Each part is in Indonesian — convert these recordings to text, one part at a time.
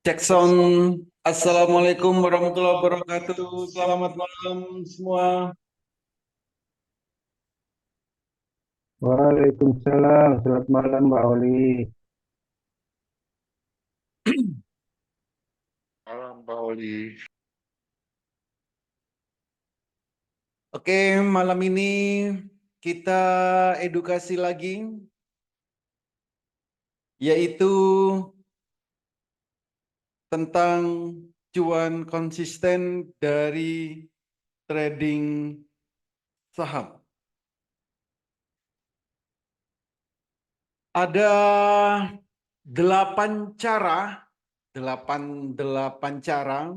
Cek sound. Assalamualaikum warahmatullahi wabarakatuh. Selamat malam semua. Waalaikumsalam, selamat malam Mbak Oli. Malam Pak Oli. Oke, malam ini kita edukasi lagi, yaitu tentang cuan konsisten dari trading saham. Ada 8 cara, 8 cara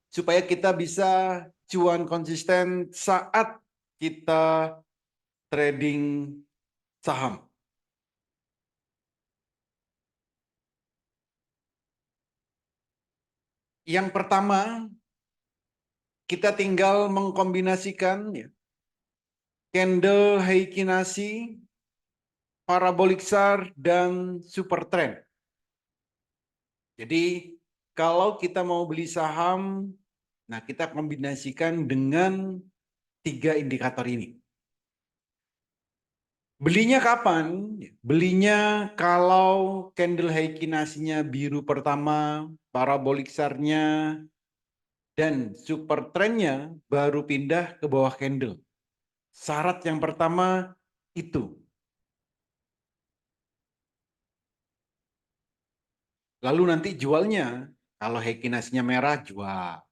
supaya kita bisa cuan konsisten saat kita trading saham. Yang pertama, kita tinggal mengkombinasikan candle Heikin Ashi, parabolic SAR, dan super trend. Jadi kalau kita mau beli saham, nah kita kombinasikan dengan 3 indikator ini. Belinya kapan? Belinya kalau candle Heikin Ashi-nya biru pertama, parabolic SAR-nya, dan super trend-nya baru pindah ke bawah candle. Syarat yang pertama itu. Lalu nanti jualnya, kalau Heikin Ashi-nya merah, jual.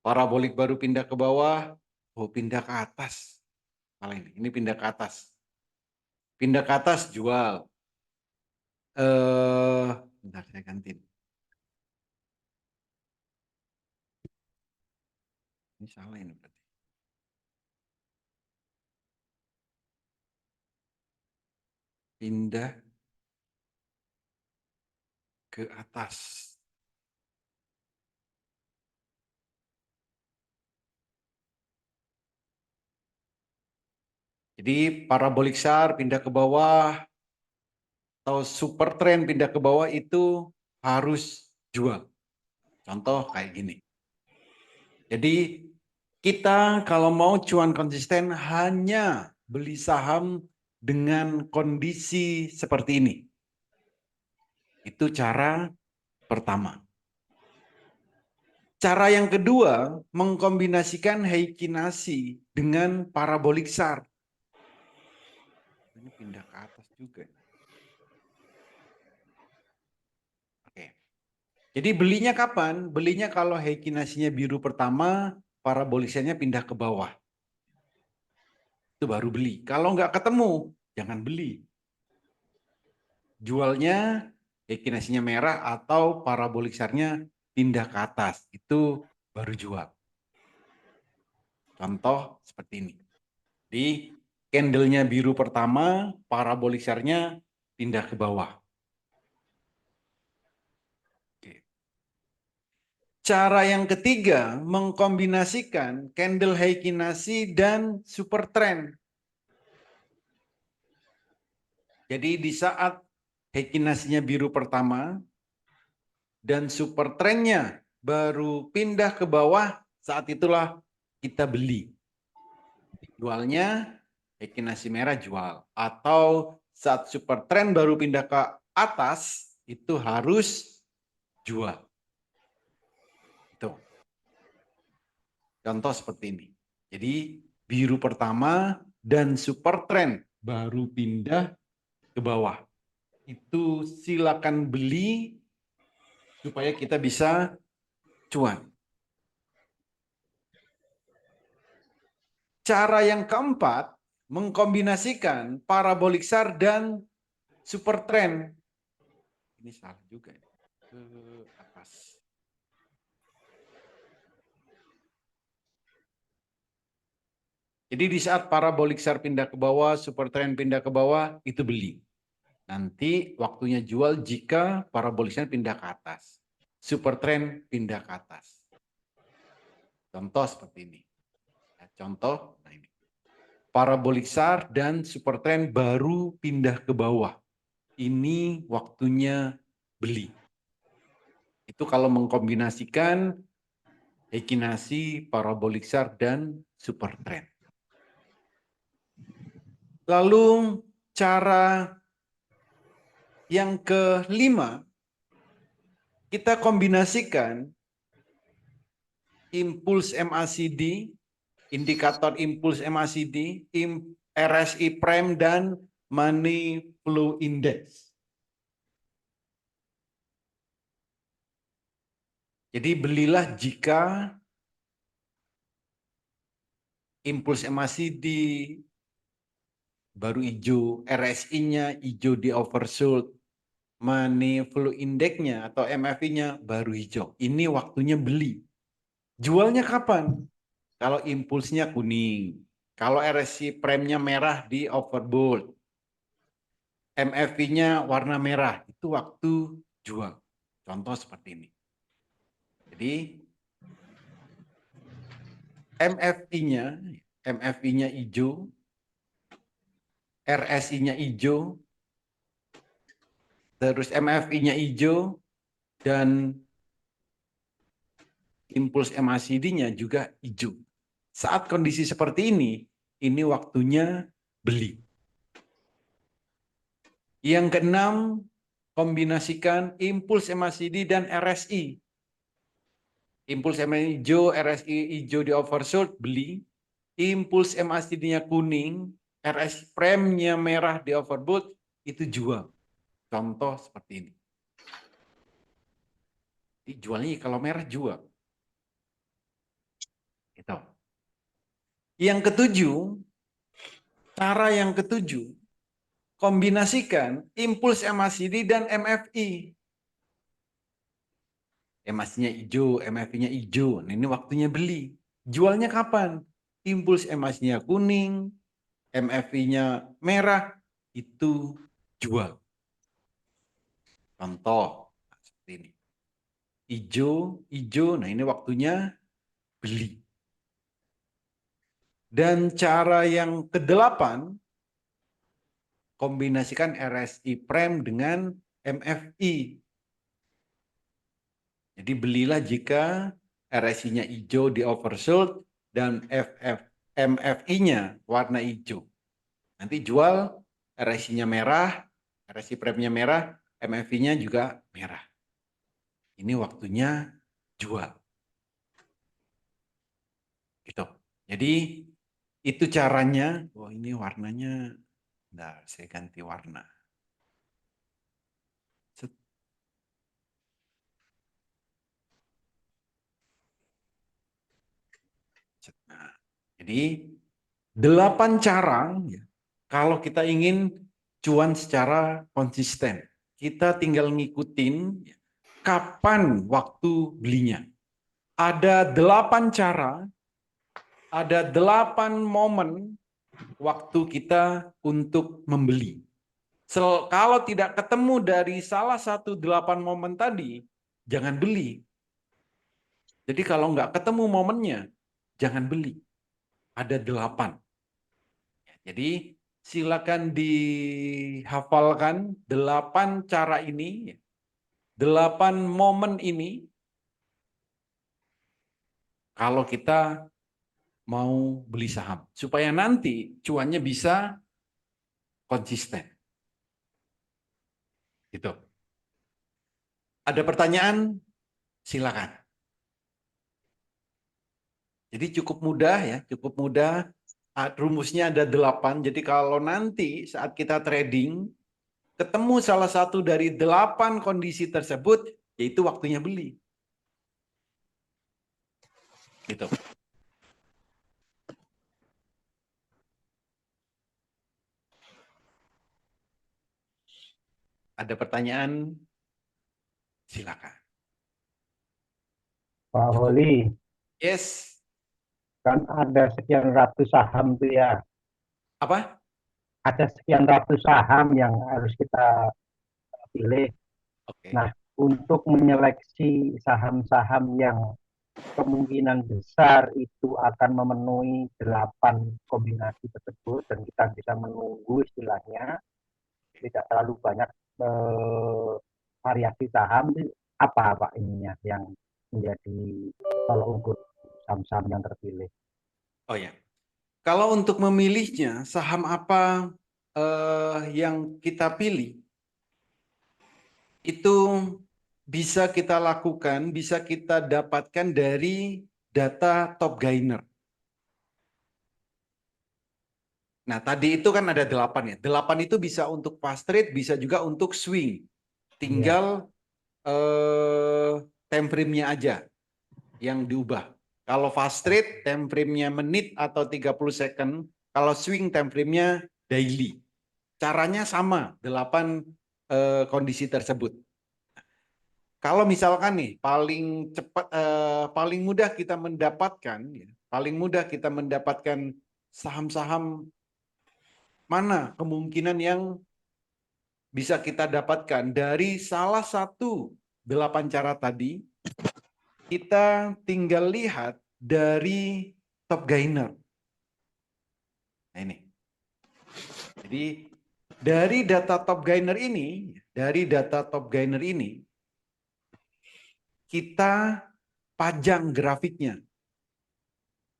Parabolik baru pindah ke bawah, oh pindah ke atas. Malah ini pindah ke atas. Pindah ke atas, jual. Bentar saya ganti. Ini salah ini berarti. Pindah ke atas. Jadi parabolik SAR pindah ke bawah atau super trend pindah ke bawah itu harus jual. Contoh kayak gini. Jadi kita kalau mau cuan konsisten hanya beli saham dengan kondisi seperti ini. Itu cara pertama. Cara yang kedua, mengkombinasikan Heikin Ashi dengan parabolik SAR. Ini pindah ke atas juga. Oke. Jadi belinya kapan? Belinya kalau Heikin Ashi-nya biru pertama, parabolik SAR-nya pindah ke bawah. Itu baru beli. Kalau nggak ketemu, jangan beli. Jualnya Heikin Ashi-nya merah atau parabolik SAR-nya pindah ke atas. Itu baru jual. Contoh seperti ini. Di candle-nya biru pertama, parabolik SAR-nya pindah ke bawah. Oke. Cara yang ketiga, mengkombinasikan candle Heikin Ashi dan super trend. Jadi di saat Heikin Ashi-nya biru pertama dan super trend-nya baru pindah ke bawah, saat itulah kita beli. Jualnya Heikin Ashi merah jual. Atau saat super trend baru pindah ke atas, itu harus jual. Itu. Contoh seperti ini. Jadi biru pertama dan super trend baru pindah ke bawah. Itu silakan beli supaya kita bisa cuan. Cara yang keempat, mengkombinasikan parabolik SAR dan super trend. Ini salah juga ya. Ke atas. Jadi di saat parabolik SAR pindah ke bawah, super trend pindah ke bawah, itu beli. Nanti waktunya jual jika parabolik SAR pindah ke atas. Super trend pindah ke atas. Contoh seperti ini. Contoh, nah ini. Parabolik SAR dan super trend baru pindah ke bawah. ini waktunya beli. Itu kalau mengkombinasikan Heikinasi, Parabolic Sharp, dan Super Trend. Lalu cara yang kelima, kita kombinasikan impuls MACD, indikator impuls MACD, RSI Prime, dan Money Flow Index. Jadi belilah jika impuls MACD baru hijau, RSI-nya hijau di oversold, Money Flow Index-nya atau MFI-nya baru hijau. Ini waktunya beli. Jualnya kapan? Kalau impulsnya kuning. Kalau RSI prime-nya merah di overbought. MFI-nya warna merah. Itu waktu jual. Contoh seperti ini. Jadi MFI-nya hijau, RSI-nya hijau, terus MFI-nya hijau, dan impuls MACD-nya juga hijau. Saat kondisi seperti ini waktunya beli. Yang keenam, kombinasikan impuls MACD dan RSI. Impuls MACD hijau, RSI hijau di oversold, beli. Impuls MACD-nya kuning, RSI prime-nya merah di overbought, itu jual. Contoh seperti ini. Jualnya kalau merah jual. Gitu. Yang ketujuh, cara yang ketujuh, kombinasikan impuls MACD dan MFI. MACD-nya hijau, MFI-nya hijau. Nah, ini waktunya beli. Jualnya kapan? Impuls MACD-nya kuning, MFI-nya merah, itu jual. Contoh seperti ini. Hijau, nah ini waktunya beli. Dan cara yang kedelapan, kombinasikan RSI prime dengan MFI. Jadi belilah jika RSI-nya hijau di oversold dan MFI-nya warna hijau. Nanti jual RSI-nya merah, RSI prime-nya merah, MFI-nya juga merah. Ini waktunya jual. Gitu. Jadi itu caranya. Oh, ini warnanya. Bentar, saya ganti warna. Nah, jadi 8 cara ya, kalau kita ingin cuan secara konsisten. Kita tinggal ngikutin ya, kapan waktu belinya. Ada 8 cara, ada 8 momen waktu kita untuk membeli. Kalau tidak ketemu dari salah satu 8 momen tadi, jangan beli. Jadi kalau nggak ketemu momennya, jangan beli. Ada 8. Jadi silakan dihafalkan 8 cara ini, 8 momen ini, kalau kita mau beli saham. Supaya nanti cuannya bisa konsisten. Gitu. Ada pertanyaan? Silakan. Jadi cukup mudah ya, cukup mudah. Rumusnya ada 8. Jadi kalau nanti saat kita trading, ketemu salah satu dari 8 kondisi tersebut, yaitu waktunya beli. Gitu. Ada pertanyaan? Silakan. Pak Holi, Yes. kan ada sekian ratus saham tuh ya. Apa? Ada sekian ratus saham yang harus kita pilih. Oke. Nah, untuk menyeleksi saham-saham yang kemungkinan besar itu akan memenuhi 8 kombinasi tersebut dan kita bisa menunggu istilahnya tidak terlalu banyak eh, variasi saham itu apa Pak ininya yang menjadi tolok ukur saham-saham yang terpilih? Oh ya, kalau untuk memilihnya saham apa yang kita pilih itu bisa kita lakukan, bisa kita dapatkan dari data top gainer. Nah, tadi itu kan ada 8 ya. 8 itu bisa untuk fast trade, bisa juga untuk swing. Iya. Tinggal time frame-nya aja yang diubah. Kalau fast trade, time frame-nya menit atau 30 second. Kalau swing, time frame-nya daily. Caranya sama, 8 kondisi tersebut. Kalau misalkan nih, paling cepat, paling mudah kita mendapatkan, ya, paling mudah kita mendapatkan saham-saham mana kemungkinan yang bisa kita dapatkan dari salah satu 8 cara tadi, kita tinggal lihat dari top gainer. Nah ini. Jadi dari data top gainer ini, kita pajang grafiknya.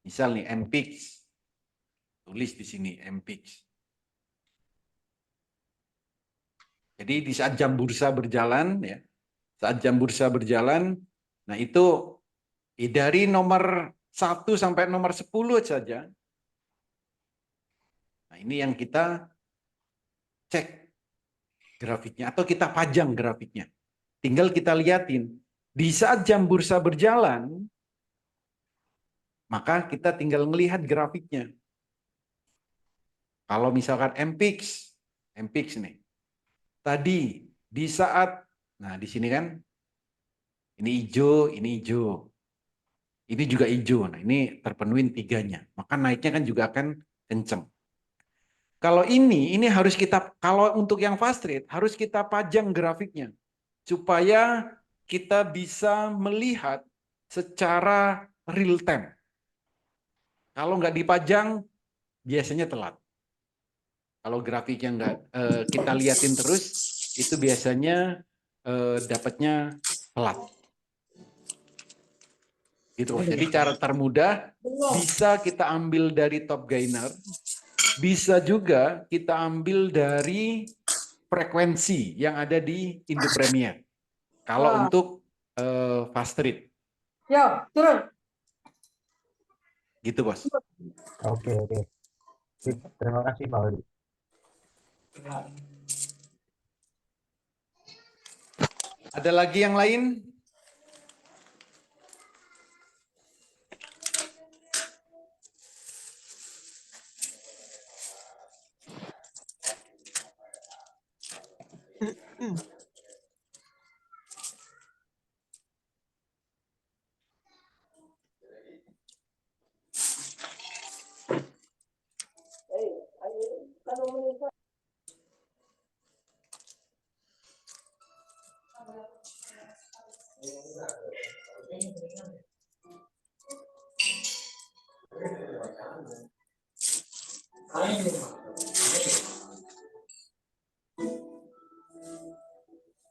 Misal nih MPIX, tulis di sini MPIX. Jadi di saat jam bursa berjalan, ya, saat jam bursa berjalan, nah itu dari nomor 1 sampai nomor 10 saja. Nah ini yang kita cek grafiknya atau kita pajang grafiknya. Tinggal kita liatin. Di saat jam bursa berjalan, maka kita tinggal melihat grafiknya. Kalau misalkan MPIX nih. Tadi di saat, nah di sini kan, ini hijau, ini hijau. Ini juga hijau. Nah ini terpenuhin 3-nya. Maka naiknya kan juga akan kenceng. Kalau ini harus kita, kalau untuk yang fast trade, harus kita pajang grafiknya. Supaya kita bisa melihat secara real time. Kalau nggak dipajang, biasanya telat. Kalau grafiknya nggak kita liatin terus, itu biasanya dapatnya telat. Gitu. Jadi cara termudah bisa kita ambil dari top gainer, bisa juga kita ambil dari frekuensi yang ada di Indo Premier. Kalau untuk fast trade. Ya, turun. Gitu, Bos. Oke, oke. Sip, terima kasih Pak Oli. Ada lagi yang lain?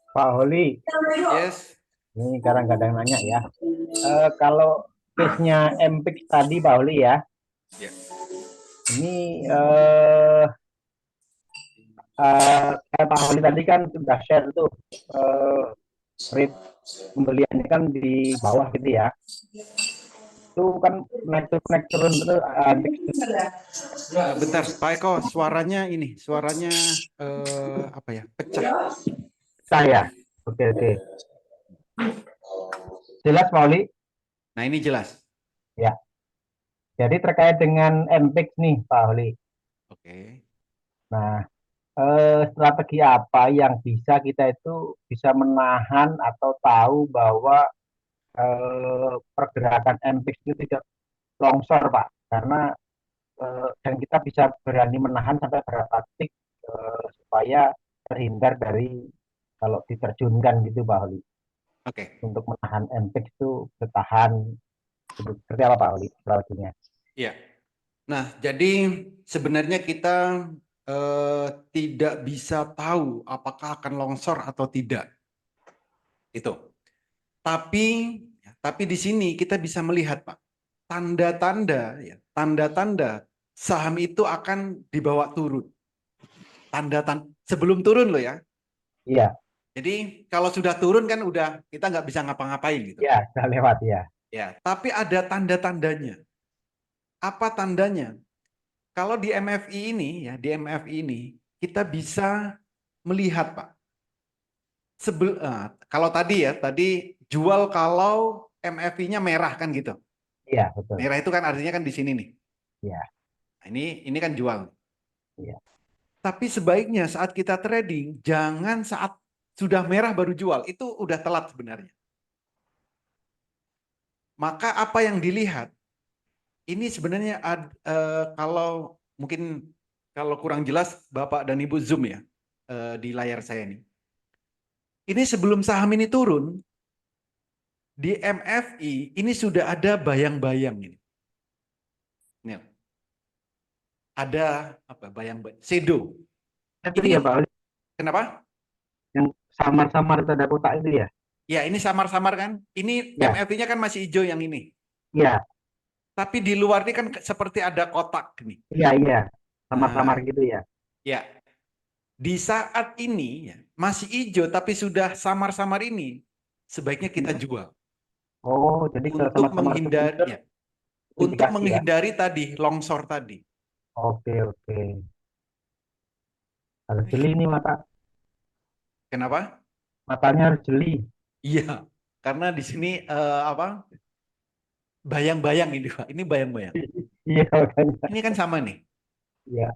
Pak Oli, Yes. ini kadang-kadang nanya ya. Kalau case-nya MPIX tadi Pak Oli ya, Ya. ini Pak Oli tadi kan sudah share tuh rate pembeliannya kan di bawah gitu ya. Itu kan naik turun itu Bentar, Pak Eko, suaranya apa ya? Pecah. saya. Oke, oke. Jelas Pak Oli? Nah, ini jelas. Ya. Jadi terkait dengan MPIX nih Pak Oli. Oke. Nah, strategi apa yang bisa kita itu bisa menahan atau tahu bahwa pergerakan MPIX itu tidak longsor Pak, karena dan kita bisa berani menahan sampai berapa detik supaya terhindar dari kalau diterjunkan gitu Pak Oli, Oke. untuk menahan MPIX itu bertahan seperti apa Pak Oli strateginya? Iya. Nah, jadi sebenarnya kita tidak bisa tahu apakah akan longsor atau tidak. Itu. Tapi di sini kita bisa melihat, Pak, tanda-tanda ya, tanda-tanda saham itu akan dibawa turun. Tanda-tanda sebelum turun loh ya. Iya, Jadi kalau sudah turun kan udah kita nggak bisa ngapa-ngapain gitu. iya, sudah lewat ya. Ya, tapi ada tanda-tandanya. Apa tandanya? Kalau di MFI ini ya, di MFI ini kita bisa melihat, Pak. Kalau tadi ya, tadi jual kalau MFI-nya merah kan gitu. Iya, betul. Merah itu kan artinya kan di sini nih. Iya, Nah, ini kan jual. iya. Tapi sebaiknya saat kita trading jangan saat sudah merah baru jual. Itu udah telat sebenarnya. Maka apa yang dilihat? Ini sebenarnya kalau mungkin kalau kurang jelas Bapak dan Ibu zoom ya di layar saya ini. Ini sebelum saham ini turun di MFI ini sudah ada bayang-bayang ini. Nih, ada apa bayang-bayang shadow. Itu Ini ya Pak, kenapa? yang samar-samar tanda kotak itu ya? Ya ini samar-samar kan. Ini Ya, MFI-nya kan masih hijau yang ini. iya, Tapi di luar ini kan seperti ada kotak nih. iya, iya. Samar-samar Nah, gitu ya. ya di saat ini ya, masih hijau tapi sudah samar-samar ini, sebaiknya kita jual Oh, jadi kalau untuk samar-samar itu menghindari muncul ya, itu untuk indikasi ya? menghindari tadi longsor tadi. Oke, oke. Harus jeli nih mata. Kenapa? Matanya harus jeli. Iya, karena di sini apa? Bayang-bayang ini, Pak. Ini bayang-bayang. Iya, makanya. Ini kan sama nih. Iya,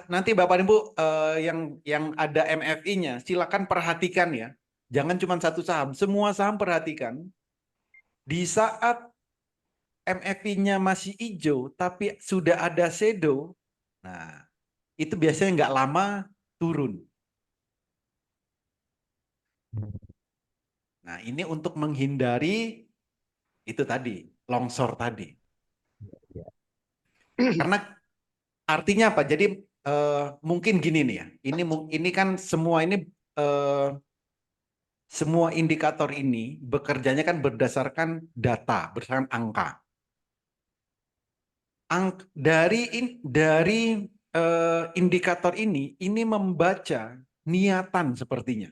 Nanti Bapak Ibu yang ada MFI-nya, silakan perhatikan ya. Jangan cuma satu saham, semua saham perhatikan. Di saat MFI-nya masih hijau, tapi sudah ada shadow, nah itu biasanya nggak lama turun. Nah ini untuk menghindari itu tadi, longsor tadi. iya. Karena artinya apa? Jadi mungkin gini nih ya. Ini kan eh, semua indikator ini bekerjanya kan berdasarkan data, berdasarkan angka. Dari indikator ini membaca niatan sepertinya.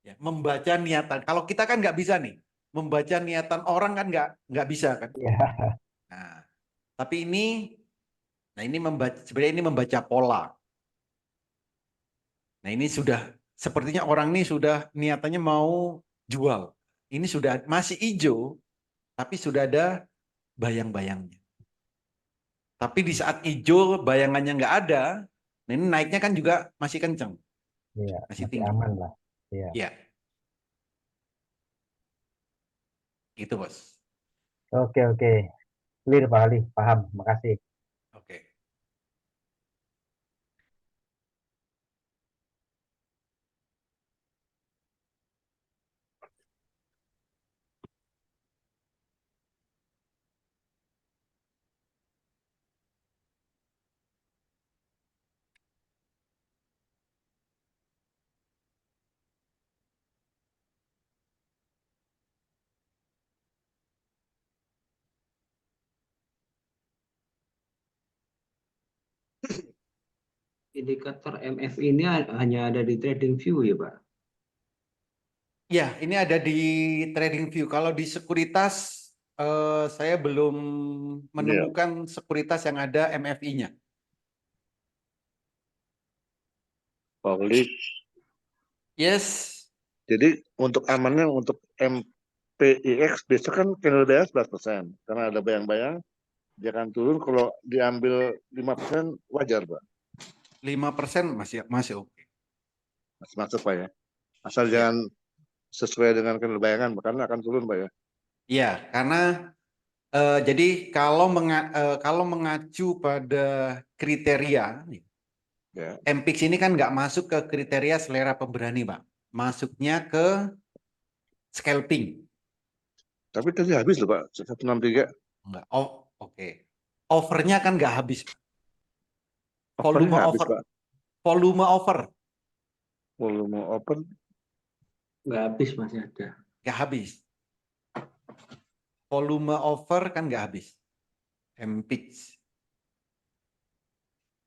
Ya, membaca niatan. Kalau kita kan nggak bisa nih, membaca niatan orang kan nggak bisa kan. Iya. Nah, tapi ini membaca sebenarnya ini membaca pola. Nah ini sudah sepertinya orang ini sudah niatannya mau jual. Ini sudah masih hijau, tapi sudah ada bayang-bayangnya. Tapi di saat hijau bayangannya nggak ada, nah ini naiknya kan juga masih kenceng, Iya, masih masih tinggi. aman lah. Iya. Iya, gitu bos. Oke, oke. Clear Pak Ali, paham. Makasih. Oke. Indikator MFI ini hanya ada di TradingView ya, Pak? Ya, ini ada di TradingView. Kalau di sekuritas, saya belum menemukan sekuritas yang ada MFI-nya. Publik. Yes, Jadi untuk amannya untuk MPIX besok kan candle bias 11%. Karena ada bayang-bayang dia akan turun, kalau diambil 5% wajar, Pak. 5% masih oke. Masih masuk, Pak ya. Asal Ya. jangan sesuai dengan candle bayangan, karena akan turun, Pak ya. Iya, karena jadi kalau mengacu pada kriteria, Ya. MPIX ini kan nggak masuk ke kriteria selera pemberani, Pak. Masuknya ke scalping. Tapi tadi habis loh, Pak. 163. Enggak. Oh, oke. Overnya kan nggak habis, Pak. Volume Overnya habis, over. Pak. Volume over. Volume open Nggak habis masih ada. Nggak habis. Volume over kan nggak habis. MPix.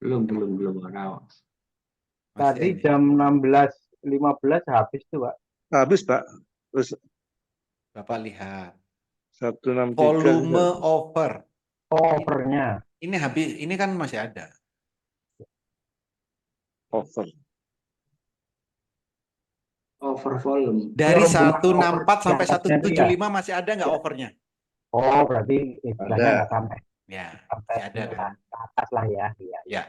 Belum ada. Masih Tadi ini. jam 16.15 habis tuh, Pak. habis, Pak. Terus Bapak lihat. 163 Volume over. Overnya. Ini habis. Ini kan masih ada. over. Over volume. Dari Volume 164 sampai over yang atasnya itu 175 masih ada nggak Ya. overnya? Oh, berarti istilahnya Ada. nggak sampai Ya, sampai masih ada kan? ke atas lah ya. Iya. Ya.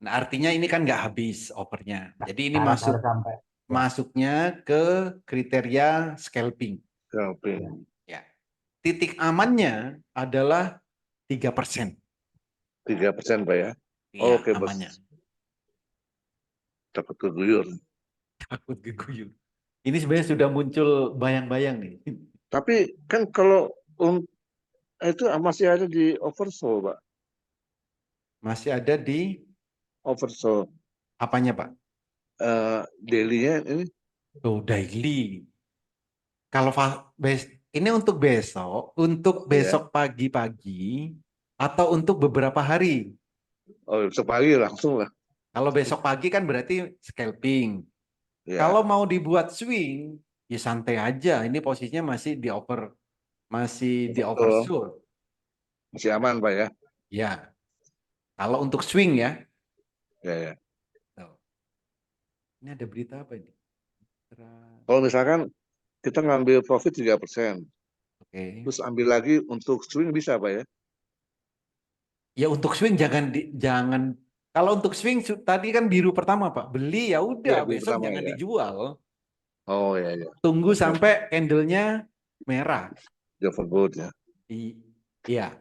Nah, artinya ini kan nggak habis overnya. Jadi ini Harus sampai. masuknya ke kriteria scalping. Scalping. Ya. Titik amannya adalah 3%. 3%, Pak ya. Iya, Oke, Bos. amannya. Takut keguyur. Takut geguyur. Ini sebenarnya sudah muncul bayang-bayang nih. Tapi kan kalau itu masih ada di oversold, Pak. Masih ada di Oversold. apanya, Pak? Daily-nya ini Oh, daily. Kalau ini untuk Iya. besok pagi-pagi atau untuk beberapa hari. besok pagi langsung lah. Kalau besok pagi kan berarti scalping. Ya. Kalau mau dibuat swing, ya santai aja. Ini posisinya masih di Betul. oversold. Masih aman, Pak ya. Ya. Kalau untuk swing ya. Ya. Tuh. Ini ada berita apa ini? Kalau misalkan kita ngambil profit 3%, Oke. terus ambil lagi untuk swing bisa, Pak ya? Ya untuk swing jangan kalau untuk swing tadi kan biru pertama Pak. Beli ya udah, Iya, biru besok pertama, jangan ya. dijual. Oh ya. Tunggu sampai candlenya merah. Overbought ya. Iya.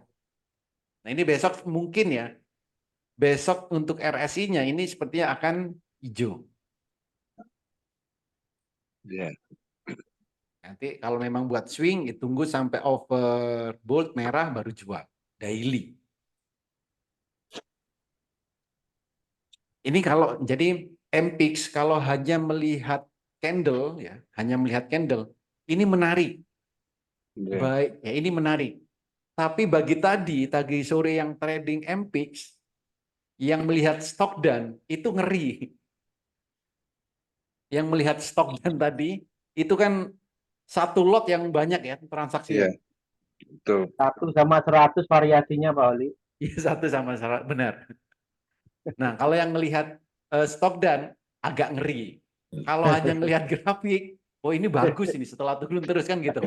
Nah, ini besok mungkin ya. Besok untuk RSI-nya ini sepertinya akan hijau. Iya. Nanti kalau memang buat swing, tunggu sampai overbought merah baru jual. Daily. Ini kalau jadi MPix kalau hanya melihat candle ya, hanya melihat candle, ini menarik. Iya. Baik, ya ini menarik. Tapi bagi tadi sore yang trading MPix yang melihat stock dan itu ngeri. Yang melihat stock dan tadi itu kan satu lot yang banyak ya transaksi. Iya. Betul. 1/100 variasinya, Pak Oli. Iya, satu sama salah, benar. Nah, kalau yang melihat stok dan agak ngeri. Kalau hanya ngelihat grafik, oh ini bagus ini setelah turun terus kan gitu.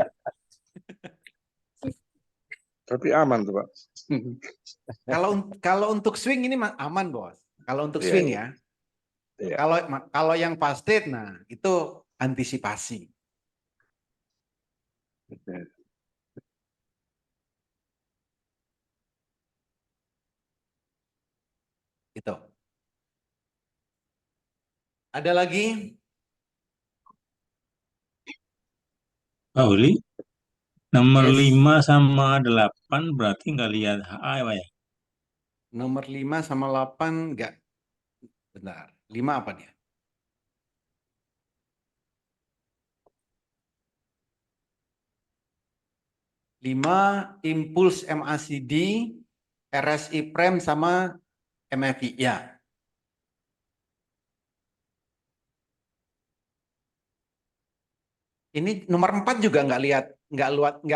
Tapi aman tuh, Pak. Kalau untuk swing ini aman, Bos. Kalau untuk Iya, swing iya. ya. Iya. Kalau yang fast trade, nah itu antisipasi. Gitu. Ada lagi? Pak Uli, nomor Yes. 5 sama 8 berarti nggak lihat HA ya, Pak ya? Nomor 5 sama 8 enggak. Benar. 5 apa dia? Lima impuls MACD, RSI Prime sama MFI. Ya. Ini nomor 4 juga nggak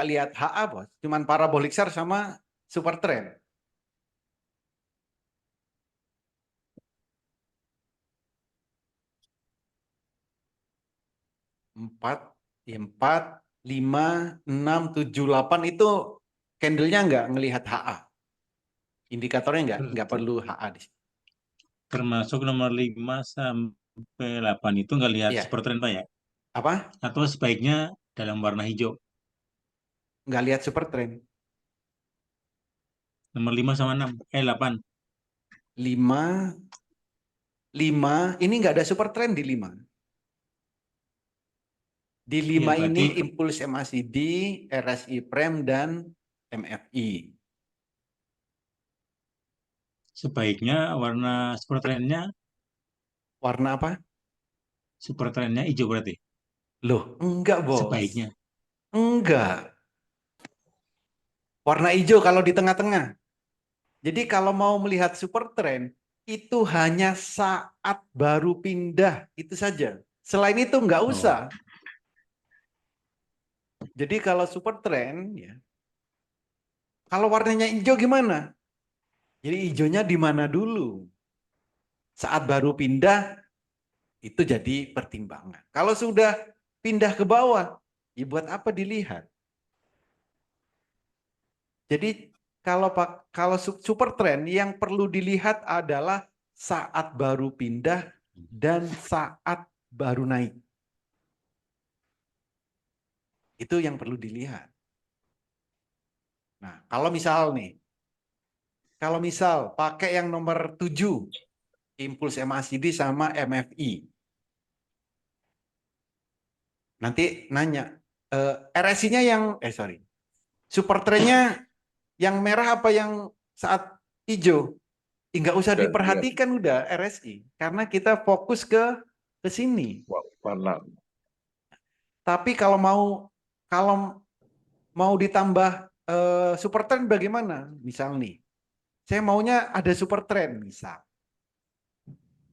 lihat HA, Bos. Cuman parabolic share sama super trend. 4, 5, 6, 7, 8 itu candlenya nggak ngelihat HA. Indikatornya nggak perlu HA di sini. Termasuk nomor 5 sampai 8 itu nggak lihat Iya. super trend, Pak ya? Apa? Atau sebaiknya dalam warna hijau? Nggak lihat super trend. Nomor 5 sama 6, 8. 5, ini nggak ada super trend di 5. Di 5 Iya, ini berarti impuls MACD, RSI Prime, dan MFI. sebaiknya warna Warna apa? super trendnya hijau berarti. Loh, enggak, Bos. Sebaiknya. Enggak. Warna hijau kalau di tengah-tengah. Jadi kalau mau melihat super trend, itu hanya saat baru pindah, itu saja. Selain itu enggak Oh, usah. Jadi kalau super trend, ya, kalau warnanya hijau gimana? Jadi hijaunya di mana dulu? Saat baru pindah, itu jadi pertimbangan. Kalau sudah pindah ke bawah, ya buat apa dilihat? Jadi kalau super trend yang perlu dilihat adalah saat baru pindah dan saat baru naik. Itu yang perlu dilihat. Nah, kalau misal pakai yang nomor 7, Impuls MACD sama MFI. Nanti nanya, RSI-nya super trend-nya yang merah apa yang saat hijau? Nggak usah Dan ya, diperhatikan udah RSI, karena kita fokus ke sini. warna. Tapi kalau mau ditambah super trend bagaimana? Misal nih, saya maunya ada super trend misal.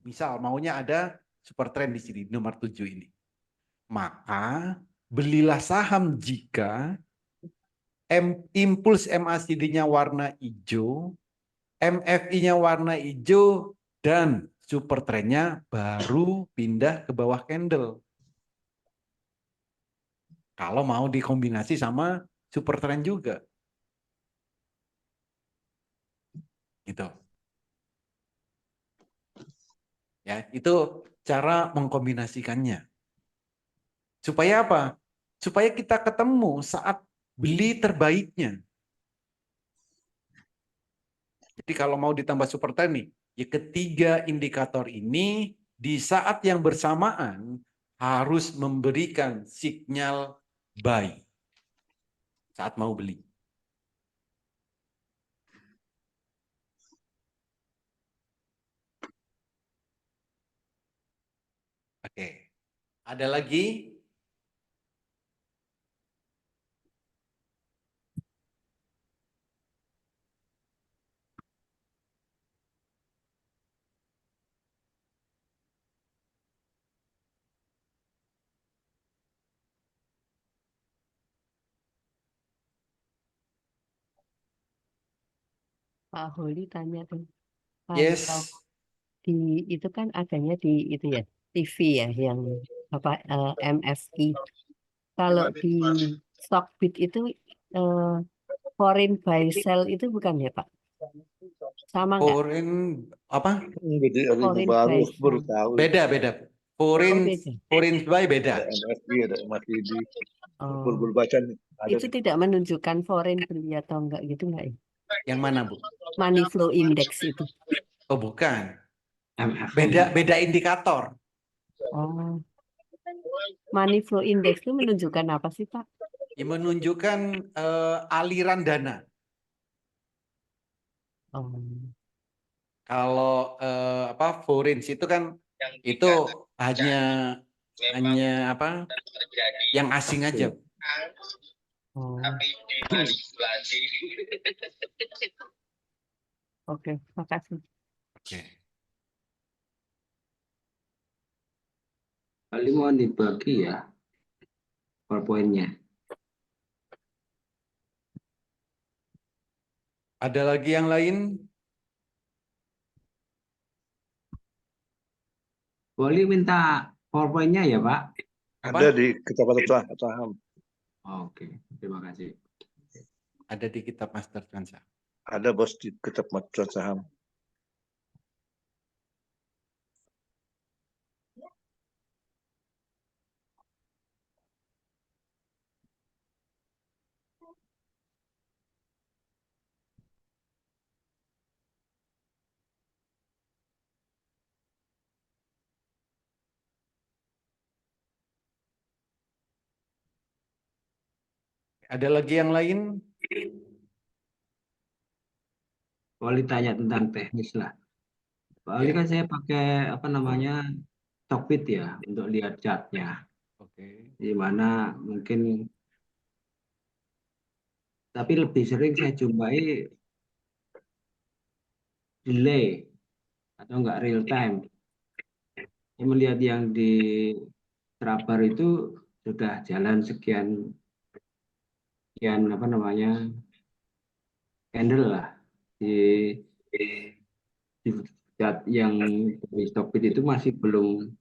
Misal maunya ada super trend di sini nomor 7 ini. Maka belilah saham jika impuls MACD-nya warna hijau, MFI-nya warna hijau, dan super trend-nya baru pindah ke bawah candle. Kalau mau dikombinasi sama super trend juga. Gitu. Ya, itu cara mengkombinasikannya. Supaya apa? Supaya kita ketemu saat beli terbaiknya. Jadi kalau mau ditambah super trend nih, ya ketiga indikator ini di saat yang bersamaan harus memberikan sinyal buy saat mau beli. Oke. Ada lagi? Pak Holi tanya tuh, kalau Yes. di itu kan adanya di itu ya TV ya yang apa MFI. Kalau di Stockbit itu eh, foreign buy sell itu bukan ya Pak? Sama nggak? Foreign apa? Jadi ada ilmu Foreign baru, buy baru sell. tahu. Beda. Foreign Oh beda. foreign buy beda. Ada MFI, ada MACD. Oh, Baru baca nih. Ada itu tidak menunjukkan foreign beli atau enggak gitu enggak ya? Yang mana, Bu? Money flow index itu. Oh, bukan. MFI. Beda indikator. Oh, money flow index itu menunjukkan apa sih Pak? Yang menunjukkan aliran dana. Oh, Kalau foreign itu kan itu hanya apa? Yang asing aja. oh. Oke, makasih. Oke. Kali mau dibagi ya PowerPoint-nya. Ada lagi yang lain? Boleh minta PowerPoint-nya ya Pak? Apa? ada di kecamatan saham. Oke, terima kasih. Ada di kitab Master Transa. Ada bos di kecamatan saham. Ada lagi yang lain? Pak Oli tanya tentang teknis lah. Pak Oli Ya. kan saya pakai apa namanya Stockbit ya untuk lihat chartnya. Oke. Di mana mungkin, tapi lebih sering saya jumpai delay atau enggak real time. Saya melihat yang di Trabar itu sudah jalan sekian apa namanya candle lah di chart yang di Stockbit itu masih belum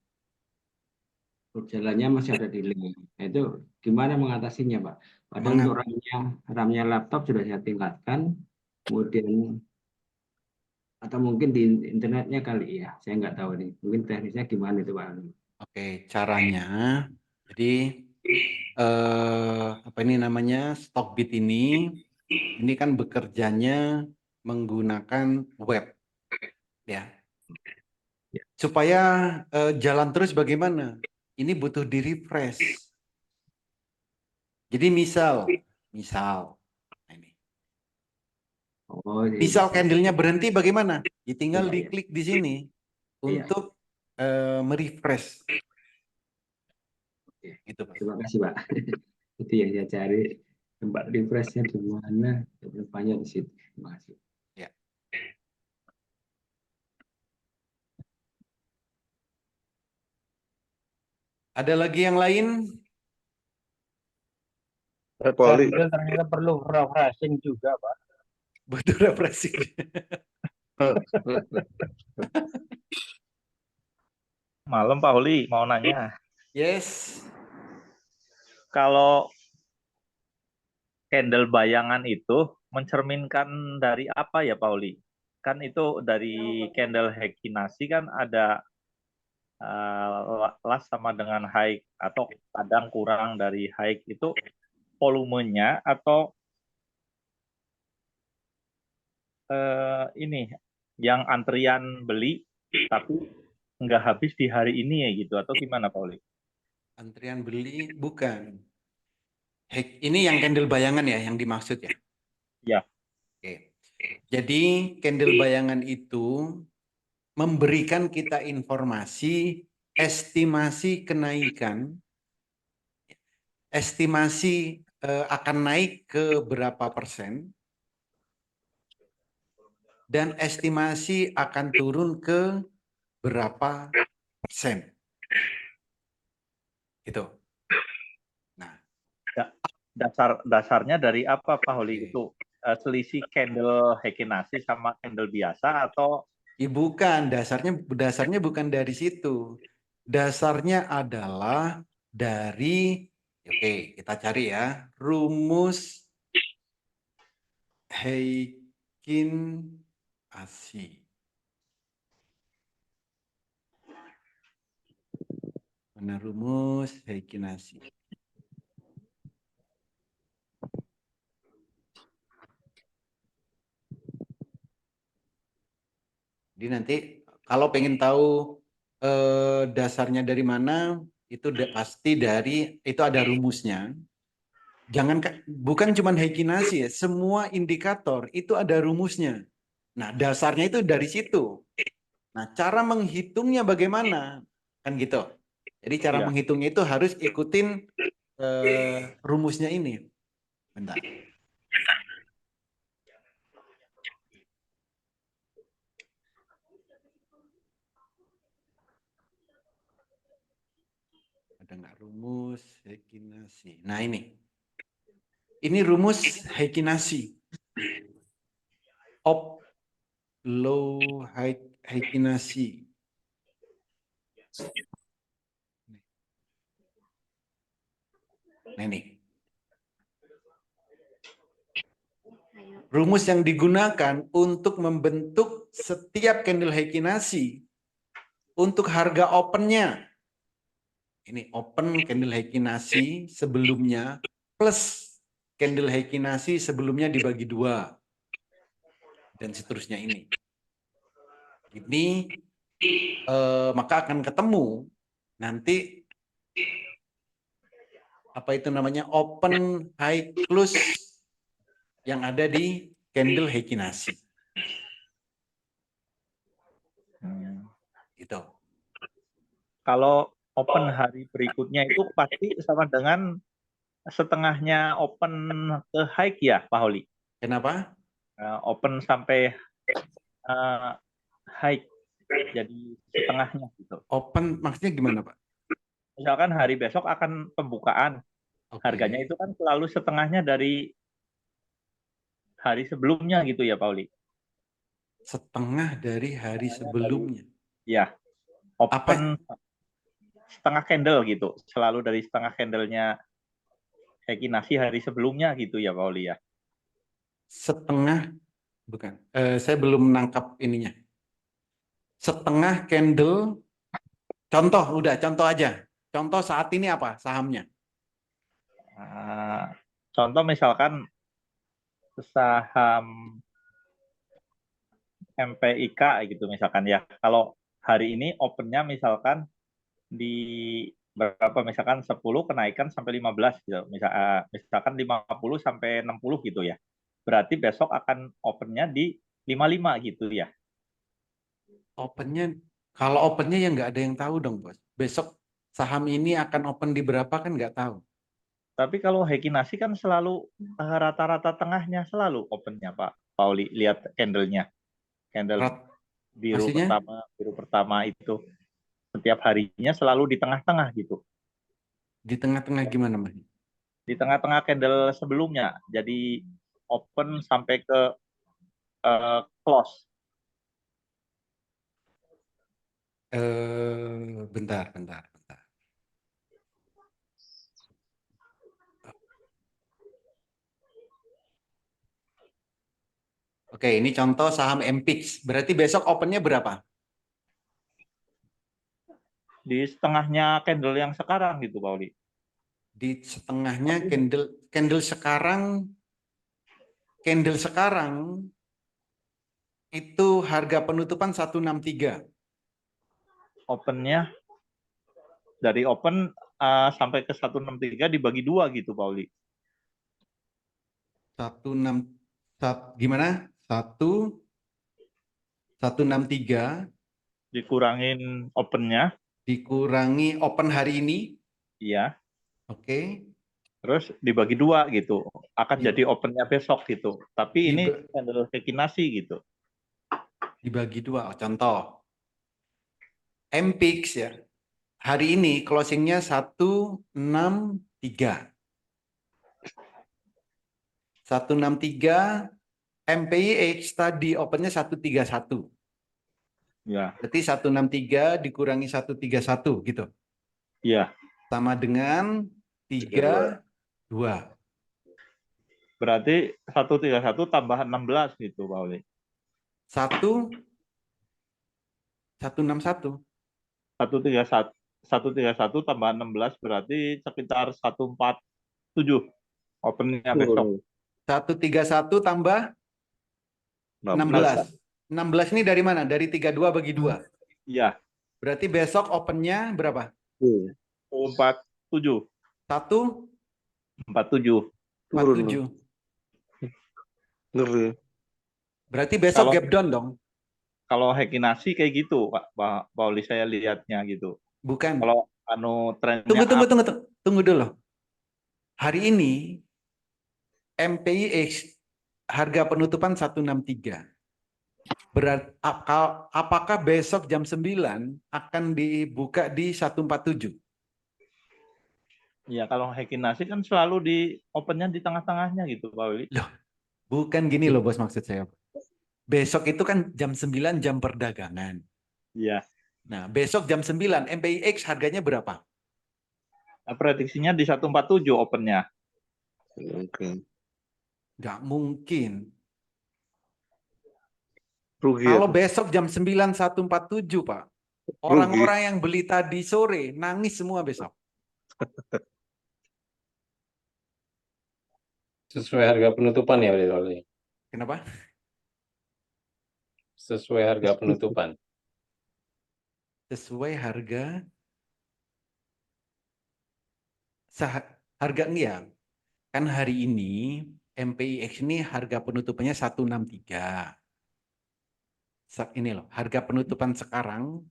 jalannya, masih ada delay. Nah, itu gimana mengatasinya, Pak? Padahal untuk RAM-nya laptop sudah saya tingkatkan, kemudian atau mungkin di internetnya kali ya, saya nggak tahu nih. Mungkin teknisnya gimana itu, Pak? Oke, caranya. Jadi apa ini namanya, Stockbit ini kan bekerjanya menggunakan web, ya. Supaya jalan terus bagaimana? Ini butuh di refresh. Jadi misal, nah ini. Oh, jadi Misal candlenya berhenti bagaimana? Ya tinggal Iya, iya. diklik di sini untuk merefresh. Oke. Gitu, Pak. Terima kasih, Pak. Itu yang saya cari, tempat refreshnya di mana, depannya di situ. Terima kasih. Ya. Ada lagi yang lain? Pak Oli, Candle ternyata perlu refreshing juga, Pak. Butuh refreshing. Malam Pak Oli, mau nanya. Yes. Kalau candle bayangan itu mencerminkan dari apa ya Pak Oli? Kan itu dari candle Heikinasi kan ada las sama dengan high atau kadang kurang dari high, itu volumenya atau ini yang antrian beli tapi nggak habis di hari ini ya gitu, atau gimana Pak Oli? Antrian beli bukan. Ini yang candle bayangan ya yang dimaksud ya? Ya. Oke. Jadi candle bayangan itu memberikan kita informasi estimasi kenaikan, estimasi akan naik ke berapa persen, dan estimasi akan turun ke berapa persen. Gitu. Nah, dasarnya dari apa Pak Oli? Oke. Itu selisih candle Heikinasi sama candle biasa atau? bukan, dasarnya bukan dari situ. Dasarnya adalah dari, oke, kita cari ya, rumus Heikinasi. Mana rumus Heikinasi? Jadi nanti kalau pengen tahu dasarnya dari mana, itu pasti dari, itu ada rumusnya. Bukan cuma Heikinasi ya, semua indikator itu ada rumusnya. Nah, dasarnya itu dari situ. Nah, cara menghitungnya bagaimana? Kan gitu. Jadi cara Ya. menghitungnya itu harus ikutin rumusnya ini. Bentar. Ada nggak rumus Heikinasi? Nah, ini. Ini rumus Heikinasi. Low Heikinasi. Nah, ini. Rumus yang digunakan untuk membentuk setiap candle Heikinasi untuk harga opennya. Ini open candle Heikinasi sebelumnya plus candle Heikinasi sebelumnya dibagi 2. Dan seterusnya ini. Ini maka akan ketemu nanti apa itu namanya open high close yang ada di candle Heikinasi. Gitu. Kalau open hari berikutnya itu pasti sama dengan setengahnya open ke high ya, Pak Holi. Kenapa? Open sampai high, jadi setengahnya gitu. Open maksudnya gimana, Pak? Misalkan hari besok akan pembukaan, Oke. harganya itu kan selalu setengahnya dari hari sebelumnya gitu ya, Pak Holi. Setengah dari hari sebelumnya. Ya, open setengah candle gitu, selalu dari setengah candlenya Hekinasi hari sebelumnya gitu ya, Pak Holi ya. Setengah, bukan. Saya belum menangkap ininya. Setengah candle. Contoh aja. Contoh saat ini apa sahamnya? Contoh misalkan saham MPIK gitu misalkan ya. Kalau hari ini opennya misalkan di berapa, misalkan 10 kenaikan sampai 15 gitu. Misalkan 50 sampai 60 gitu ya. Berarti besok akan opennya di 55 gitu ya. Kalau opennya ya nggak ada yang tahu dong, Bos. Besok saham ini akan open di berapa kan nggak tahu. Tapi kalau Hekinasi kan selalu rata-rata tengahnya selalu opennya, Pak Pauli. Lihat candlenya. Candle biru Maksudnya? pertama itu setiap harinya selalu di tengah-tengah gitu. Di tengah-tengah gimana, Mas? Di tengah-tengah candle sebelumnya. Jadi open sampai ke close. Bentar. Oke, ini contoh saham MPIX. Berarti besok opennya berapa? Di setengahnya candle yang sekarang gitu, Pak Uli. Di setengahnya candle sekarang itu harga penutupan 163. Opennya dari open sampai ke 163 dibagi 2 gitu, Pak Uli. gimana? 163 dikurangin opennya. Dikurangi open hari ini. Iya. Oke. Terus dibagi 2 gitu. Akan jadi opennya besok gitu. Tapi ini candle Hekinasi gitu. Dibagi 2. Contoh. MPIX ya. Hari ini closingnya 163. 163. MPIX tadi opennya 131. Ya. Berarti 163 dikurangi 131 gitu. Iya. Sama dengan 32. Berarti 131 tambah 16 gitu, Pak Uli. 161. 131 tambah 16 berarti sekitar 147 opennya besok. 131 tambah 16. 16 ini dari mana? Dari 32 bagi 2. Iya. Berarti besok opennya berapa? 47. 47. Ngeri. Berarti besok gap down dong. Kalau Hekinasi kayak gitu, Pak Pauli, saya lihatnya gitu. Bukan. Kalau trennya Tunggu dulu. Hari ini MPIX harga penutupan 163. Apakah besok jam 9 akan dibuka di 147? Ya, kalau Hekinasi kan selalu di opennya di tengah-tengahnya gitu, Pak Uli. Loh, bukan gini loh, Bos, maksud saya. Besok itu kan jam 9 jam perdagangan. Iya. Nah, besok jam 9 MPIX harganya berapa? Prediksinya di 147 opennya. Oke. Nggak mungkin. Rugi Kalau aku. besok jam 9 147, Pak. Orang-orang yang beli tadi sore nangis semua besok. Sesuai harga penutupan ya, Oli. Kenapa? Sesuai harga penutupan. Sesuai harga enggak. Kan hari ini MPIX ini harga penutupannya 163. Ini loh, harga penutupan sekarang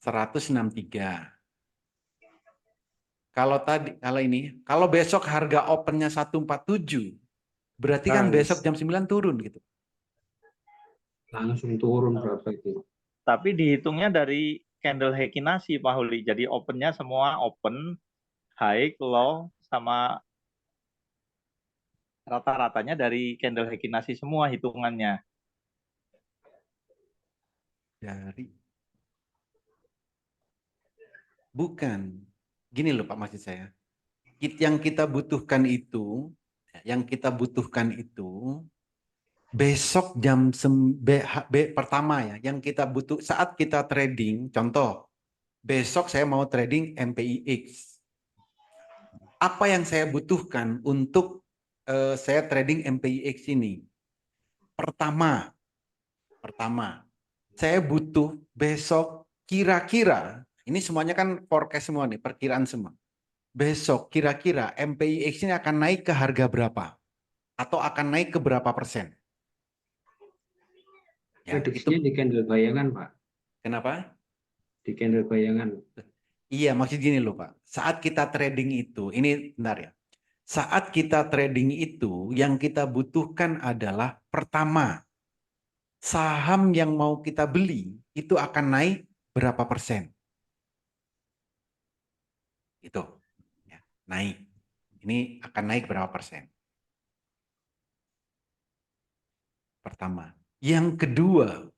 163. Kalau besok harga opennya 147, berarti kan besok jam 9 turun gitu. Langsung turun berapa itu? Tapi dihitungnya dari candle Heikinasi, Pak Huli. Jadi opennya semua open, high, low, sama rata-ratanya dari candle Heikinasi semua hitungannya. Bukan. Gini loh Pak, maksud saya. Yang kita butuhkan itu, besok jam pertama ya, yang kita butuh saat kita trading, contoh, besok saya mau trading MPIX. Apa yang saya butuhkan untuk saya trading MPIX ini? Pertama, saya butuh besok kira-kira, ini semuanya kan forecast semua nih, perkiraan semua. Besok kira-kira MPIX ini akan naik ke harga berapa? Atau akan naik ke berapa persen? Ya, Prediksinya di candle bayangan, Pak. Kenapa? Di candle bayangan. Iya, maksud gini loh Pak. Saat kita trading itu, ini bentar ya. Saat kita trading itu, yang kita butuhkan adalah pertama, saham yang mau kita beli itu akan naik berapa persen? Itu, ya, naik. Ini akan naik berapa persen? Pertama. Yang kedua,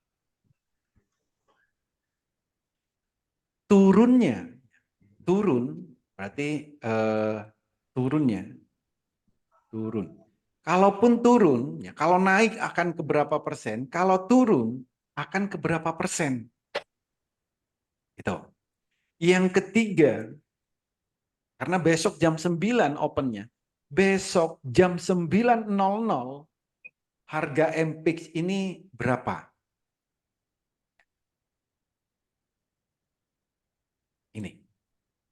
turun berarti turun. Kalaupun turun, ya, kalau naik akan ke berapa persen, kalau turun akan ke berapa persen. Itu. Yang ketiga, karena besok jam 9 opennya, besok jam 9.00 harga MPIX ini berapa? Ini.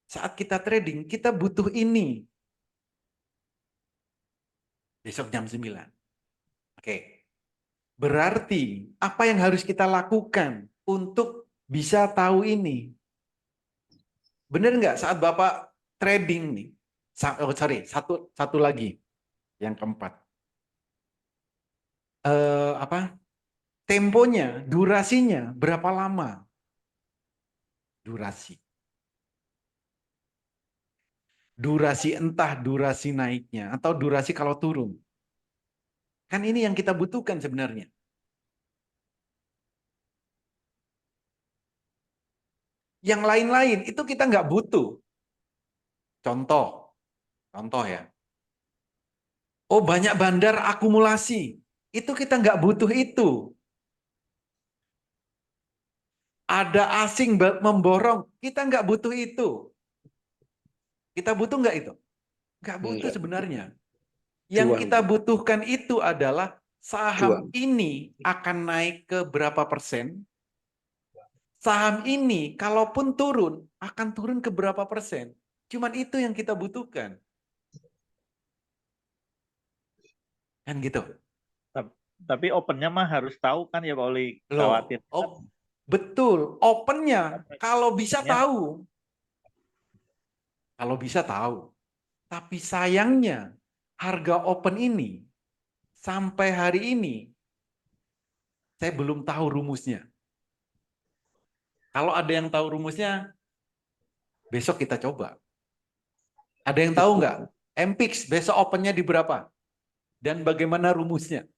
Saat kita trading, kita butuh ini. Besok jam 9. Oke. Berarti apa yang harus kita lakukan untuk bisa tahu ini? Benar nggak saat Bapak trading nih? Satu lagi. Yang keempat. Temponya, durasinya berapa lama? Durasi entah durasi naiknya atau durasi kalau turun. Kan ini yang kita butuhkan sebenarnya. Yang lain-lain itu kita nggak butuh. Contoh ya. Oh, banyak bandar akumulasi. Itu kita nggak butuh itu. Ada asing memborong. Kita nggak butuh itu. Kita butuh nggak itu? Nggak butuh Enggak. sebenarnya. Yang Cuan. kita butuhkan itu adalah saham Cuan. ini akan naik ke berapa persen. Saham ini kalaupun turun, akan turun ke berapa persen. Cuman itu yang kita butuhkan. Kan gitu. Tapi opennya mah harus tahu kan ya Pak Oli. Loh, Khawatir. betul. Opennya kalau bisa Ya. tahu. Kalau bisa tahu. Tapi sayangnya harga open ini sampai hari ini saya belum tahu rumusnya. Kalau ada yang tahu rumusnya, besok kita coba. Ada yang tahu nggak? MPIX besok opennya di berapa? Dan bagaimana rumusnya?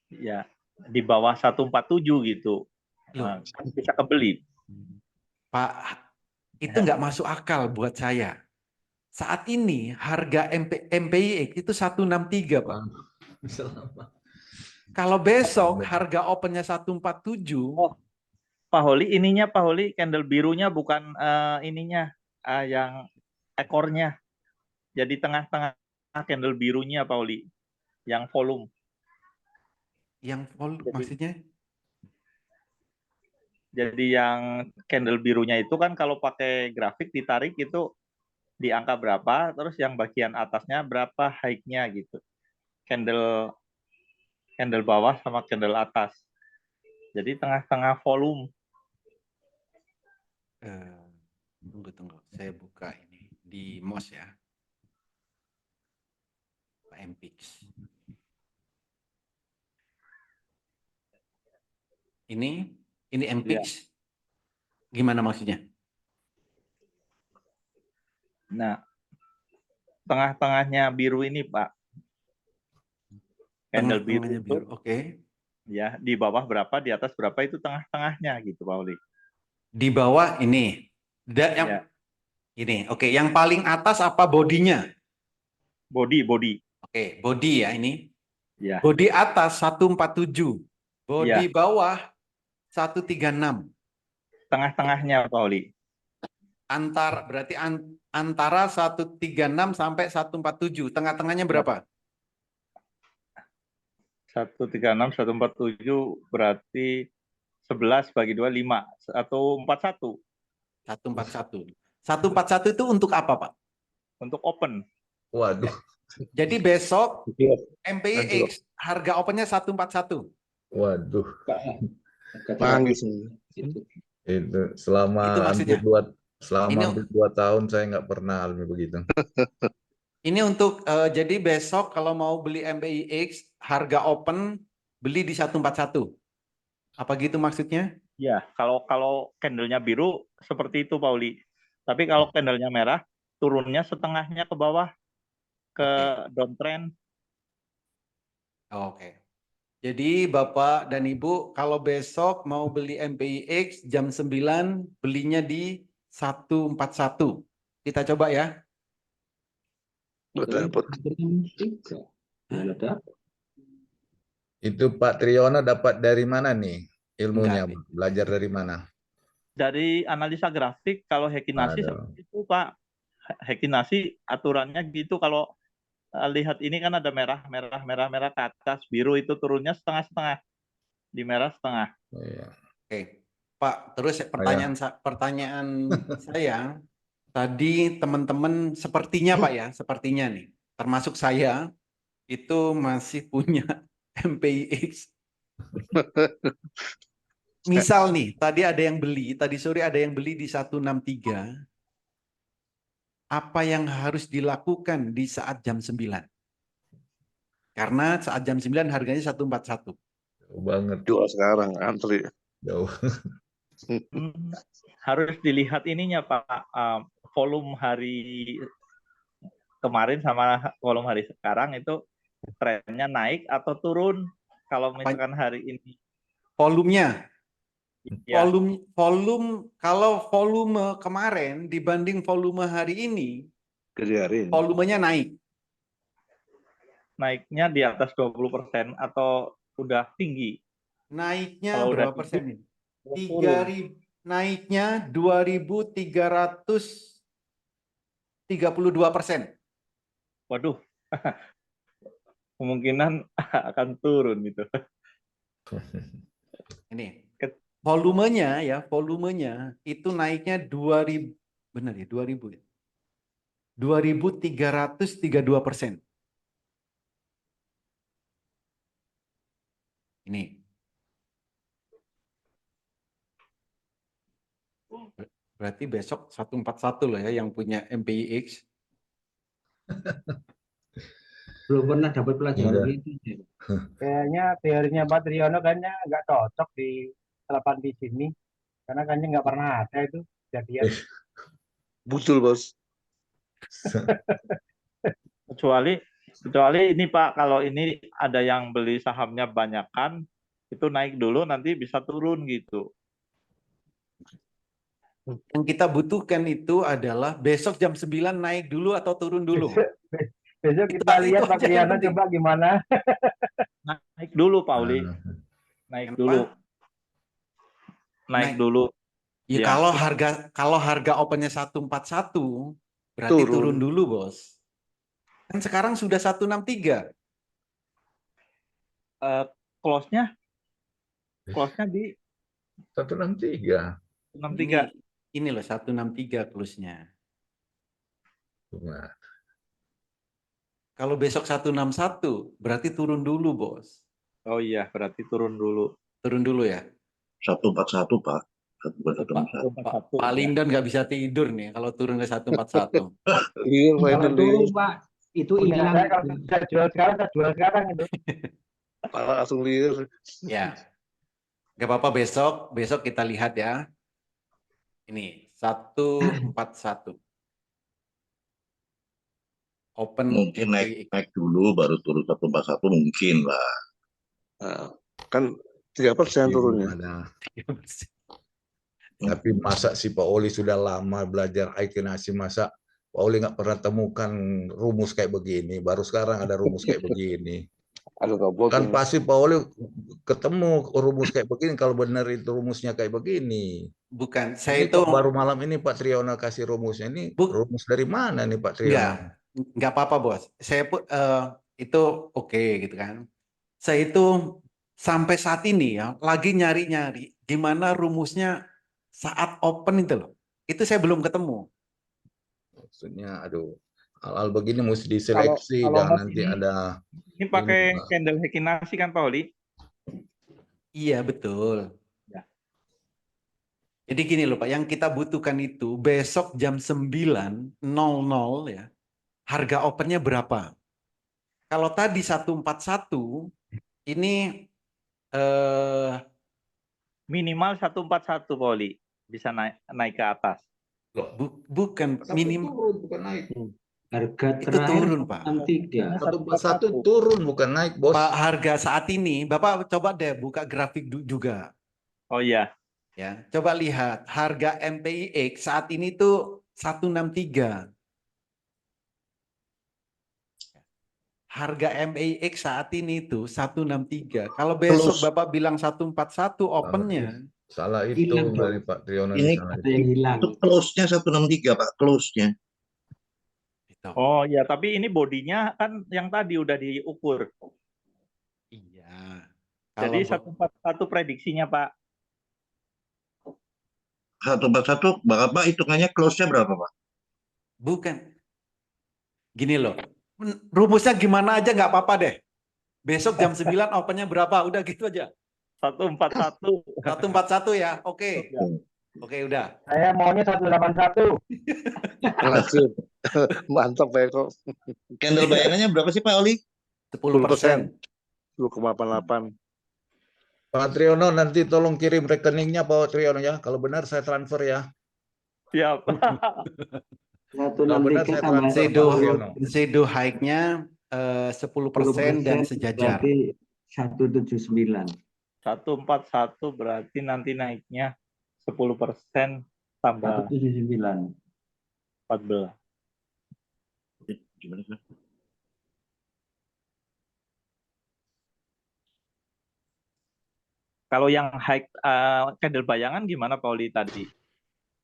Ya, di bawah 147 gitu. Loh, Bisa kebeli. Pak, itu nggak masuk akal buat saya. Saat ini harga MPIX itu 163, Pak. Kalau besok harga opennya 147, Oh, Pak Holi, Pak Holi, candle birunya bukan ininya, yang ekornya. Jadi tengah-tengah candle birunya Pak Holi, yang volume. yang maksudnya? Jadi yang candle birunya itu kan kalau pakai grafik ditarik itu di angka berapa, terus yang bagian atasnya berapa high-nya gitu. Candle bawah sama candle atas. Jadi tengah-tengah volume. Tunggu. Saya buka ini di MOS ya. MPix. Ini MPix. Gimana maksudnya? Nah, tengah-tengahnya biru ini, Pak. Candle biru Tengah-tengahnya itu, biru. Oke. ya, di bawah berapa, di atas berapa, itu tengah-tengahnya gitu, Pak Uli. Di bawah ini. Yang Ya. ini. Oke, yang paling atas apa bodinya? Body. Oke, body ya ini. Ya, Body atas 147. Body ya, bawah 136. tengah-tengahnya, Pak Uli. Berarti antara 136 sampai 147. Tengah-tengahnya berapa? 136, 147 berarti 11 bagi 2, 5. 141 141. 141 itu untuk apa, Pak? untuk open. Waduh. Jadi besok Iya. MPIX harga opennya 141. Waduh. Nangis. Itu selama Itu maksudnya. hampir 2 tahun saya nggak pernah alami begitu. Ini untuk jadi besok kalau mau beli MPIX harga open beli di 141. Apa gitu maksudnya? Ya, kalau candlenya biru seperti itu, Pak Uli. Tapi kalau candlenya merah, turunnya setengahnya ke bawah ke downtrend. Oke. Jadi Bapak dan Ibu kalau besok mau beli MPIX jam 9 belinya di 141. Kita coba ya. Dapat. Itu Pak Triyono dapat dari mana nih ilmunya? Enggak. Belajar dari mana? Dari analisa grafik, kalau Hekinasi Aduh. seperti itu, Pak. Hekinasi aturannya gitu, kalau lihat ini kan ada merah ke atas, biru itu turunnya setengah-setengah. Di merah setengah. Iya. Oke. Pak, terus pertanyaan saya tadi teman-teman sepertinya Pak ya, sepertinya nih, termasuk saya itu masih punya MPIX. Misal nih, tadi sore ada yang beli di 163. Apa yang harus dilakukan di saat jam 9? Karena saat jam 9 harganya 141. Jauh banget. Jual sekarang, antri. Jauh. Harus dilihat ininya, Pak. Volume hari kemarin sama volume hari sekarang itu trennya naik atau turun. Kalau misalkan hari ini Volumenya. ya, Kalau volume kemarin dibanding volume hari ini, Kejarin. volumenya naik. naiknya di atas 20% atau udah tinggi? Naiknya Kalau udah berapa persen ini? turun. Naiknya 2.332%. Waduh, kemungkinan akan turun gitu. Ini volumenya itu naiknya 2.000, benar ya, 2.000 ya. 2.332%. Ini. Berarti besok 141 loh ya yang punya MPIX. Belum pernah dapat pelajaran itu. Kayaknya teorinya Pak Triyono kayaknya nggak cocok di telapan di sini. Karena kayaknya nggak pernah ada itu kejadian. Betul, Bos. Kecuali ini, Pak, kalau ini ada yang beli sahamnya banyakan, itu naik dulu nanti bisa turun gitu. Yang kita butuhkan itu adalah besok jam 9 naik dulu atau turun dulu. Besok kita lihat Pak aja yang Triyono penting. coba gimana. Naik dulu, Pak Uli. Naik dulu. Naik dulu. Ya, Ya. kalau harga opennya 141, berarti turun dulu, Bos. Kan sekarang sudah 163. Close-nya di 163. 63. Ini loh 163 close-nya. Nah, Kalau besok 161, berarti turun dulu, Bos. Oh iya, berarti turun dulu. Turun dulu ya. 141, Pak. Pak Lindan nggak bisa tidur nih kalau turun ke 141. Iya, Pak Kalau Indra. turun Pak, itu Punya hilang. saya kalau saya jual sekarang, saya jual sekarang itu. Pala langsung liar. Ya, nggak apa-apa, besok kita lihat ya. Ini 141. Open Mungkin MPX. naik dulu baru turun 141 mungkin lah. Nah, kan 3% turunnya. Gimana? Tapi masa si Pak Oli sudah lama belajar Aikinasi, masa Pak Oli nggak pernah temukan rumus kayak begini, baru sekarang ada rumus kayak begini. Ada robot. Kan pasti Pak Oli ketemu rumus kayak begini kalau benar itu rumusnya kayak begini. Bukan, Ini saya itu kok baru malam ini Pak Triyono kasih rumusnya, ini rumus dari mana nih Pak Triyono? nggak apa-apa bos. Saya pun itu oke gitu kan. Saya itu sampai saat ini ya lagi nyari-nyari gimana rumusnya saat open itu loh. Itu saya belum ketemu. Maksudnya, aduh, hal-hal begini mesti diseleksi, Kalau jangan Mas nanti ini- ada Ini pakai Pak. candle Hekinasi kan Pak Oli? Iya betul. Ya. Jadi gini loh Pak, yang kita butuhkan itu besok jam 9.00 ya. Harga opennya berapa? Kalau tadi 141 ini Minimal 141 Pak Oli. Bisa naik ke atas. bukan minim Turun, bukan naik. Harga itu terakhir turun Pak. 63. 141 turun, bukan naik, bos. Pak, harga saat ini, Bapak coba deh buka grafik juga. Oh iya. Ya, coba lihat harga MPIX saat ini tuh 163. Harga MPIX saat ini tuh 163. Kalau besok Close. Bapak bilang 141 opennya, Salah itu Hilang, Bro. dari Pak Triyono. Ini salah Ada yang hilang. itu close-nya 163 Pak, close-nya. gitu. Oh iya, tapi ini bodinya kan yang tadi udah diukur. Iya. Jadi Kalau 141 prediksinya Pak. 141 Bapak hitungannya close-nya berapa Pak? bukan gini loh. Rumusnya gimana aja nggak apa-apa deh. Besok jam 9 opennya berapa? Udah gitu aja. 141. 141 ya. Oke. Oke, udah. Saya maunya 181. Nasib. Mantap Pak Eko. Candle bayangannya berapa sih Pak Oli? 10%. 10,88. Pak Triyono, nanti tolong kirim rekeningnya Pak Triyono ya. Kalau benar saya transfer ya. Siap. Kalau benar saya transfer Pak Triyono. Sedo hike-nya 10% dan sejajar. Berarti 179. 141 berarti nanti naiknya 10% tambah 179. 14. Gimana Pak? Kalau yang high candle bayangan gimana Pak Oli tadi?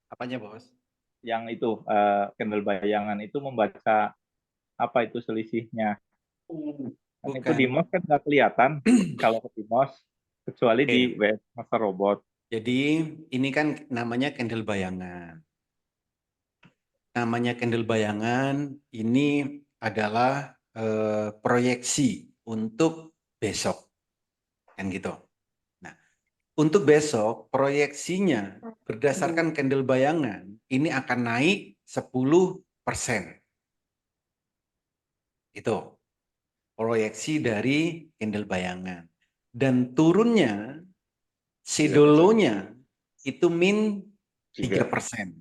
Apanya, Bos? Yang itu candle bayangan itu membaca apa itu selisihnya? Kan itu Bukan. di MOS kan nggak kelihatan kalau di MOS kecuali di WS Master Robot. Jadi ini kan namanya candle bayangan. Namanya candle bayangan ini adalah proyeksi untuk besok. Kan gitu. Nah, untuk besok proyeksinya berdasarkan candle bayangan ini akan naik 10%. Itu proyeksi dari candle bayangan. Dan turunnya sedolonya itu min 3%.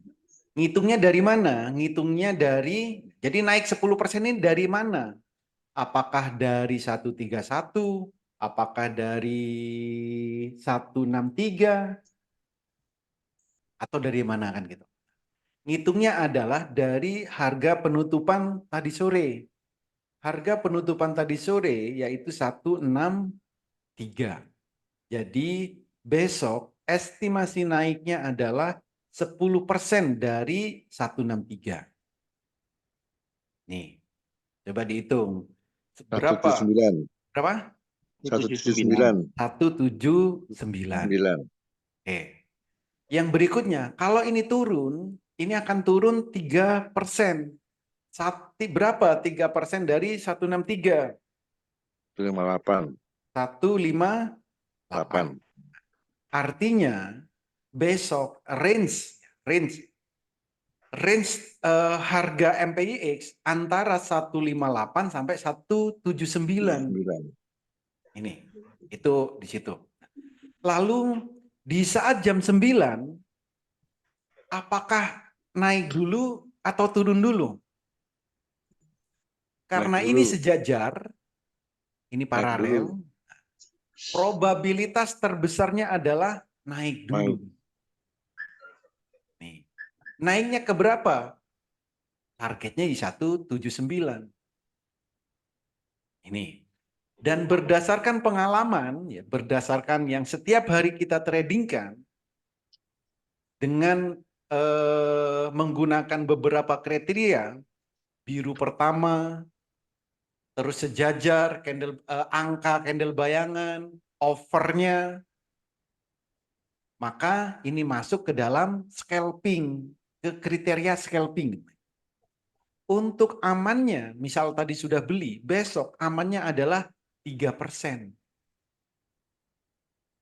Ngitungnya dari mana? Ngitungnya dari, jadi naik 10% ini dari mana? Apakah dari 131? Apakah dari 163? Atau dari mana kan gitu? Ngitungnya adalah dari harga penutupan tadi sore. Harga penutupan tadi sore yaitu 163. Jadi besok estimasi naiknya adalah 10% dari 163. Nih, coba dihitung. Berapa? 179. Berapa? 179. 179. Oke. Yang berikutnya, kalau ini turun, ini akan turun 3%. Berapa 3% dari 163? 158. 158. Artinya besok range harga MPIX antara 158 sampai 179. Ini itu di situ. Lalu di saat jam 9 apakah naik dulu atau turun dulu? Karena Naik ini dulu. sejajar, ini paralel, probabilitas terbesarnya adalah naik dulu. Nih. Naiknya ke berapa? Targetnya di 179. Ini. Dan berdasarkan pengalaman, ya, berdasarkan yang setiap hari kita tradingkan, dengan menggunakan beberapa kriteria, biru pertama, terus sejajar, angka candle bayangan, offernya, maka ini masuk ke dalam scalping, ke kriteria scalping. Untuk amannya, misal tadi sudah beli, besok amannya adalah 3%.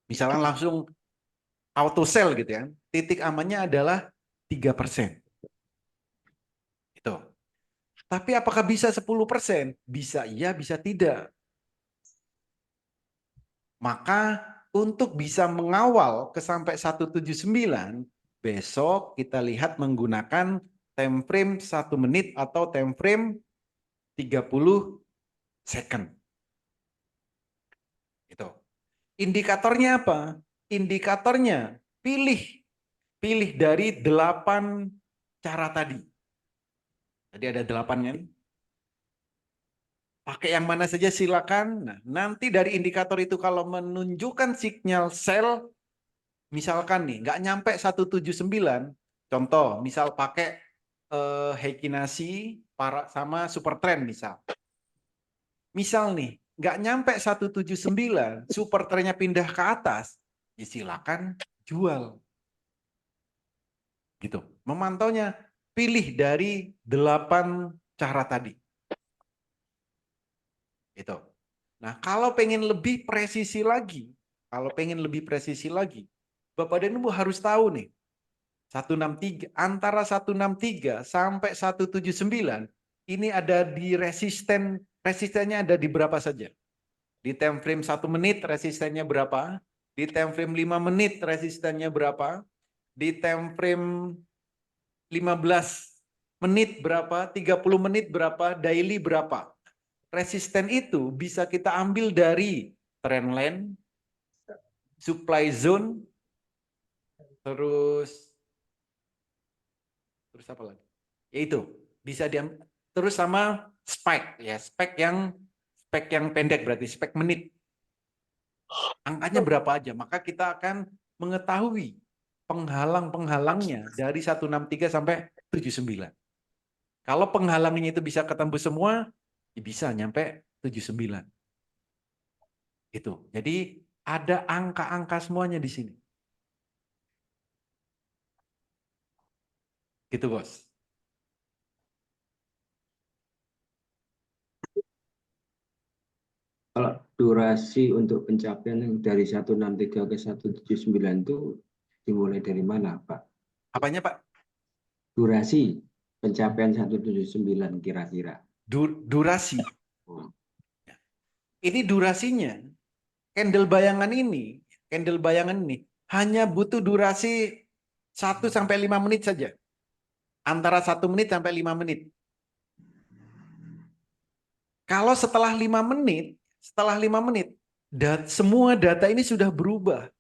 Misalnya langsung auto sell gitu ya, titik amannya adalah 3%. Itu. Tapi apakah bisa 10%? Bisa iya, bisa tidak. Maka untuk bisa mengawal ke sampai 179, besok kita lihat menggunakan time frame 1 menit atau time frame 30 second. Itu. Indikatornya apa? Indikatornya pilih dari 8 cara tadi. Tadi ada 8-nya nih. Pakai yang mana saja silakan. Nah, nanti dari indikator itu kalau menunjukkan sinyal sell, misalkan nih nggak nyampe 179, contoh misal pakai Heikin Ashi sama super trend misal. Misal nih nggak nyampe 179, super trendnya pindah ke atas, ya silakan jual. Gitu. Memantaunya pilih dari 8 cara tadi. Itu. Nah, kalau pengen lebih presisi lagi, Bapak dan Ibu harus tahu nih, 163 antara 163 sampai 179 ini ada di resistennya ada di berapa saja? Di time frame 1 menit resistennya berapa? Di time frame 5 menit resistennya berapa? Di time frame 15 menit berapa? 30 menit berapa? Daily berapa? Resisten itu bisa kita ambil dari trendline, supply zone, terus apa lagi? Yaitu bisa diambil terus sama spike ya, spike yang pendek berarti spike menit. Angkanya berapa aja? Maka kita akan mengetahui penghalang-penghalangnya dari 163 sampai 79. Kalau penghalangnya itu bisa ketembus semua, ya bisa nyampe 79. Itu. Jadi ada angka-angka semuanya di sini. Gitu, Bos. Kalau durasi untuk pencapaian yang dari 163 ke 179 itu dimulai dari mana, Pak? Apanya, Pak? Durasi pencapaian 179 kira-kira. Durasi. Ini durasinya. Candle bayangan ini hanya butuh durasi 1 sampai 5 menit saja. Antara 1 menit sampai 5 menit. Kalau setelah 5 menit, semua data ini sudah berubah.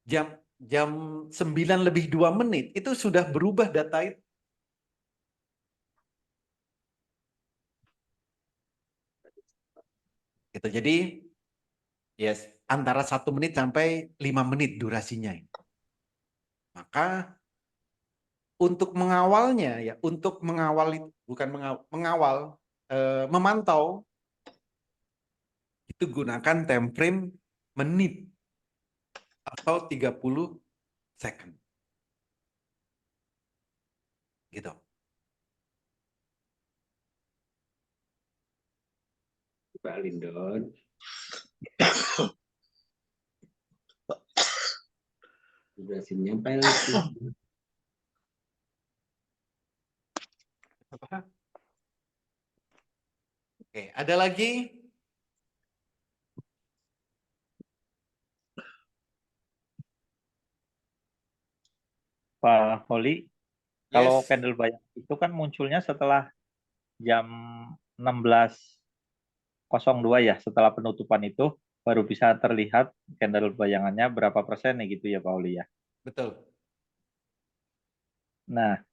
Jam 9 lebih 2 menit itu sudah berubah data itu. Gitu. Jadi yes, antara 1 menit sampai 5 menit durasinya. Maka untuk mengawalnya ya, memantau itu gunakan time frame menit atau 30 second. Gitu. Pak Lindon. Durasi nyampe. Oke, ada lagi? Pak Holi, kalau Yes. candle bayang itu kan munculnya setelah jam 16.02 ya, setelah penutupan itu baru bisa terlihat candle bayangannya berapa persen nih gitu ya Pak Holi ya. Betul. Nah,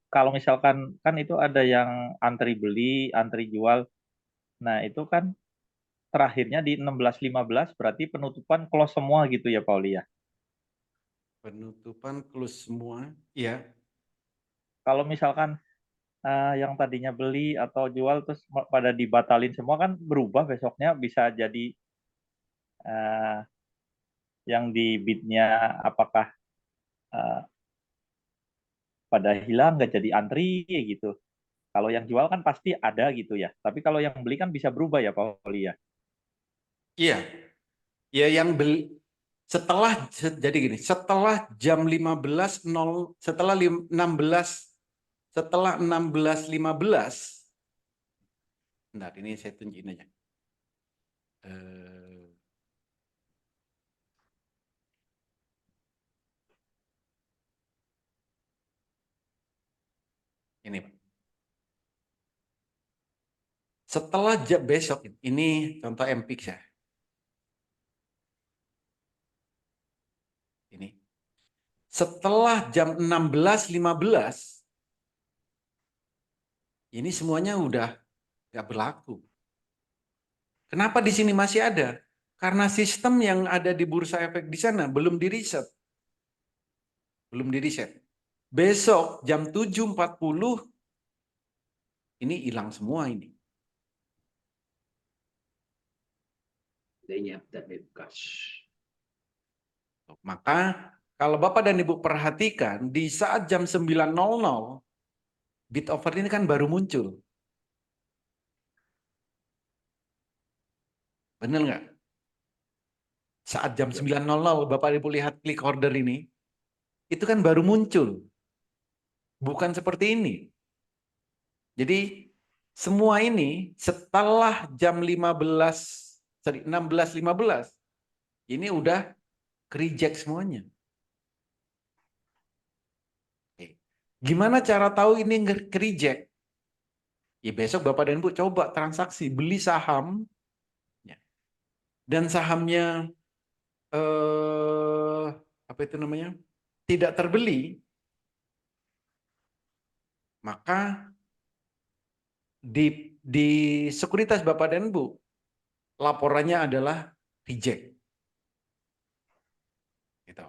kalau misalkan kan itu ada yang antri beli, antri jual. Nah, itu kan terakhirnya di 16.15 berarti penutupan close semua gitu ya Pak Holi ya. Penutupan close semua. Iya. Kalau misalkan yang tadinya beli atau jual terus pada dibatalin semua kan berubah besoknya bisa jadi eh, yang di bidnya apakah eh, pada hilang nggak jadi antri gitu. Kalau yang jual kan pasti ada gitu ya. Tapi kalau yang beli kan bisa berubah ya Pak Oli ya. Iya. Ya yang beli jadi gini, setelah jam 15.00 setelah 16 setelah 16.15. Bentar, ini saya tunjukin aja. Ini Pak. Setelah jam besok, ini contoh MPIX ya. Ini. Setelah jam 16.15, ini semuanya udah nggak berlaku. Kenapa di sini masih ada? Karena sistem yang ada di bursa efek di sana belum diriset. Belum diriset. Besok jam 7.40 ini hilang semua ini. Maka kalau Bapak dan Ibu perhatikan di saat jam 9.00 bid offer ini kan baru muncul. Benar nggak? Saat jam 9.00 Bapak Ibu lihat klik order ini, itu kan baru muncul. Bukan seperti ini. Jadi semua ini setelah jam 16.15 ini udah reject semuanya. Gimana cara tahu ini reject? Ya besok Bapak dan Ibu coba transaksi beli saham dan sahamnya apa itu namanya? Tidak terbeli, maka di sekuritas Bapak dan Ibu laporannya adalah reject. Gitu.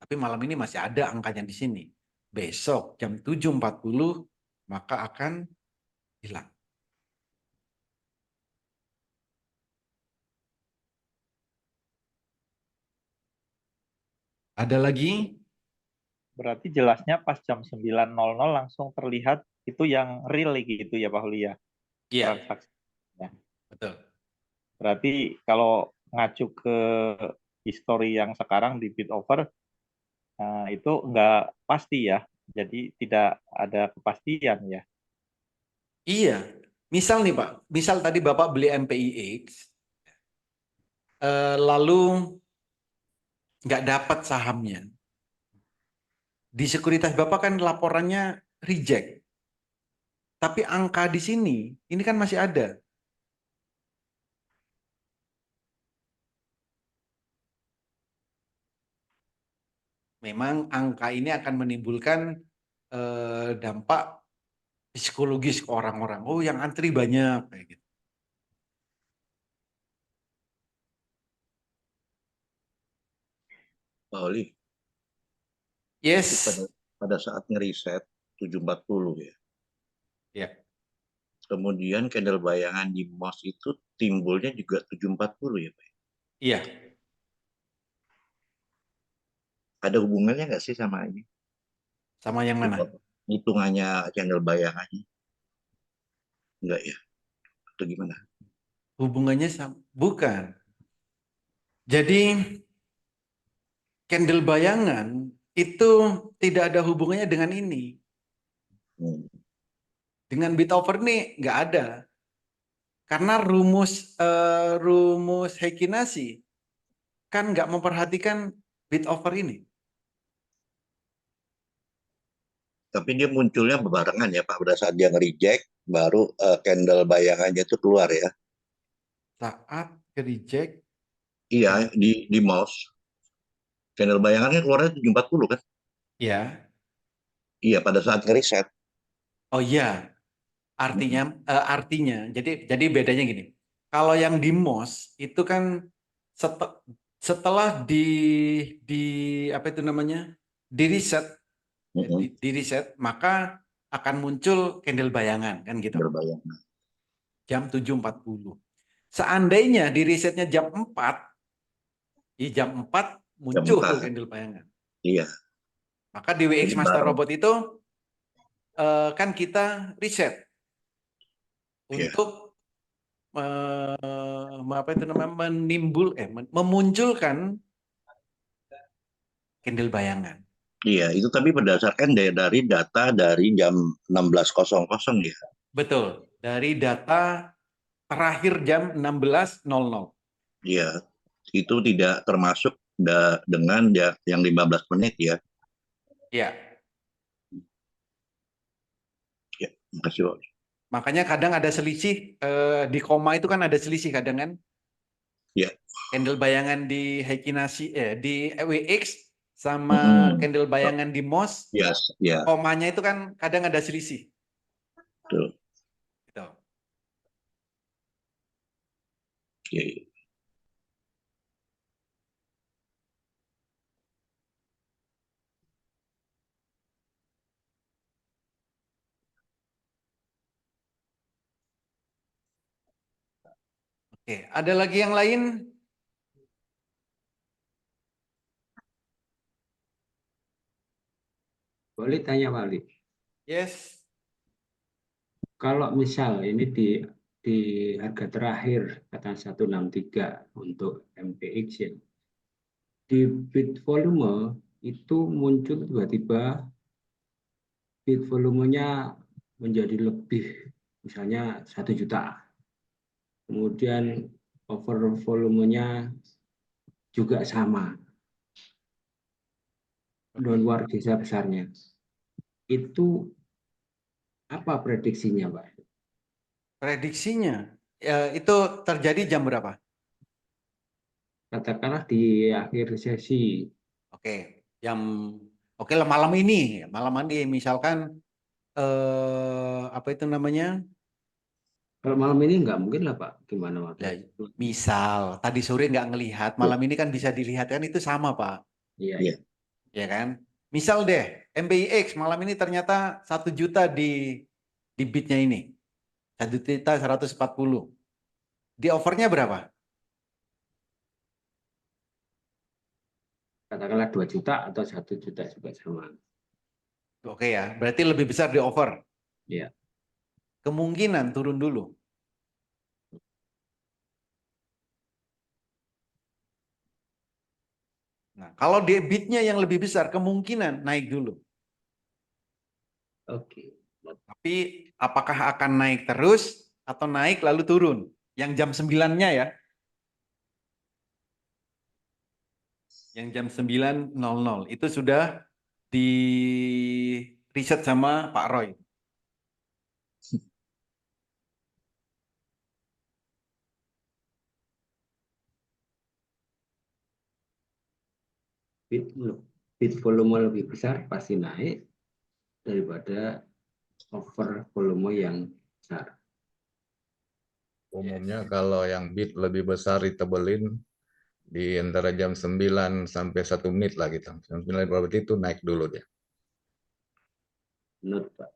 Tapi malam ini masih ada angkanya di sini. Besok jam 7.40 maka akan hilang. Ada lagi? Berarti jelasnya pas jam 9.00 langsung terlihat itu yang real gitu ya Pak Holi ya. Iya. Transaksinya. Betul. Berarti kalau ngacu ke history yang sekarang di bid offer itu nggak pasti ya. Jadi tidak ada kepastian ya. Iya. Misal nih Pak, misal tadi Bapak beli MPIX, lalu nggak dapat sahamnya. Di sekuritas Bapak kan laporannya reject. Tapi angka di sini, ini kan masih ada. Memang angka ini akan menimbulkan dampak psikologis ke orang-orang. Oh, yang antri banyak kayak gitu. Pak Oli, Yes. pada saat ngeriset 7.40 ya. Ya. Kemudian candle bayangan di MOS itu timbulnya juga 7.40 ya Pak? Iya. Ada hubungannya nggak sih sama ini? Sama yang mana? Hitungannya candle bayangannya? Enggak ya? Atau gimana? hubungannya sama? Bukan. Jadi candle bayangan itu tidak ada hubungannya dengan ini. Hmm. Dengan bit over ini nggak ada. Karena rumus Heikinasi kan nggak memperhatikan bit over ini. Tapi dia munculnya berbarengan ya Pak, pada saat dia nge-reject, baru candle bayangannya itu keluar ya. Saat ke-reject, Iya, di mouse. Candle bayangannya keluarnya 740 kan? ya. Iya, pada saat nge-reset. Oh iya, artinya. Jadi bedanya gini. Kalau yang di MOS itu kan setelah di apa itu namanya? Di reset, di reset, maka akan muncul candle bayangan kan gitu. Candle bayangan. Jam 7.40. Seandainya di resetnya jam 4, di jam 4 muncul tuh 4. candle bayangan. Iya. Maka di WX Jadi Master bareng. Robot itu kan kita reset Iya. untuk apa itu namanya memunculkan candle bayangan. Iya, itu tapi berdasarkan dari data dari jam 16.00 ya. Betul, dari data terakhir jam 16.00. Iya, itu tidak termasuk dengan yang 15 menit ya. Iya. Ya, makasih Pak. Makanya kadang ada selisih di koma itu kan ada selisih kadang kan. Ya. Candle bayangan di Heikinasi di WX sama candle bayangan di MOS. Yes, ya. Komanya itu kan kadang ada selisih. Betul. Gitu. Oke. Oke, ada lagi yang lain? Boleh tanya Pak Ali? Yes. Kalau misal ini di harga terakhir kata 163 untuk MPX ya. Di bit volume itu muncul tiba-tiba bit volumenya menjadi lebih, misalnya 1 juta. Kemudian over volumenya juga sama. Luar biasa besarnya. Itu apa prediksinya, Pak? Prediksinya itu terjadi jam berapa? Katakanlah di akhir sesi. Oke, lah malam ini misalkan apa itu namanya? Kalau malam ini nggak mungkin lah Pak, gimana waktu Ya, itu? misal tadi sore nggak ngelihat, malam ini kan bisa dilihat kan itu sama Pak, Iya, Iya. ya kan? Misal deh MBIX malam ini ternyata 1 juta di bitnya ini, 1.140. Di overnya berapa? Katakanlah 2 juta atau 1 juta juga sama. Oke ya, berarti lebih besar di over. Iya. Kemungkinan turun dulu. Nah, kalau debitnya yang lebih besar, kemungkinan naik dulu. Oke. Tapi apakah akan naik terus atau naik lalu turun? Yang jam 9-nya ya. Yang jam 9.00 itu sudah di riset sama Pak Roy. Bit volume lebih besar pasti naik daripada over volume yang besar. Umumnya kalau yang bit lebih besar ditebelin di antara jam 9 sampai 1 menit lah gitu. Jam 9 berarti itu naik dulu dia. Menurut Pak.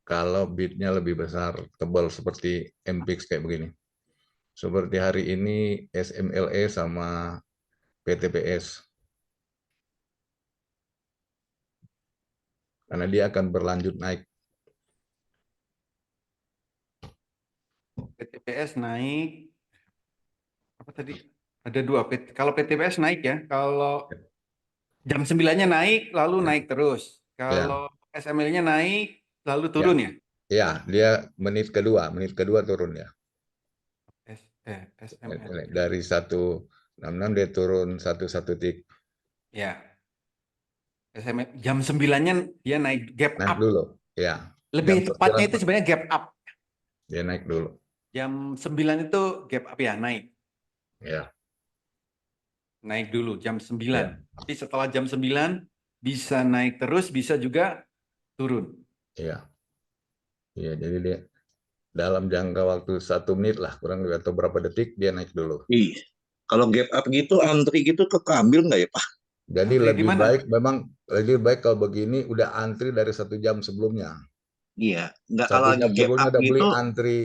Kalau bitnya lebih besar, tebal seperti MPX kayak begini. Seperti hari ini SMLE sama PTPS. Karena dia akan berlanjut naik. PTPS naik Apa tadi? Ada dua. Kalau PTPS naik ya. Kalau jam 9-nya naik, lalu Ya. naik terus. Ya, Kalau SML-nya naik, lalu ya, turun ya. ya, dia menit kedua turun ya. SML. Dari 166 dia turun 1 tik. Ya. SML jam 9-nya dia naik gap Naik up. dulu. Ya, Lebih jam tepatnya perkiraan itu sebenarnya gap up. dia naik dulu. Jam 9 itu gap up ya, naik. Ya, Naik dulu jam 9. ya, Tapi setelah jam 9 bisa naik terus, bisa juga turun. ya, ya. Jadi dia dalam jangka waktu 1 menit lah, kurang lebih atau berapa detik dia naik dulu. Ih, kalau gap up gitu, antri gitu keambil nggak ya Pak? Jadi Antri di lebih mana? baik memang lebih baik kalau begini udah antri dari 1 jam sebelumnya. Iya, nggak 1 kalau lagi jam gap sebelumnya up udah beli gitu, antri.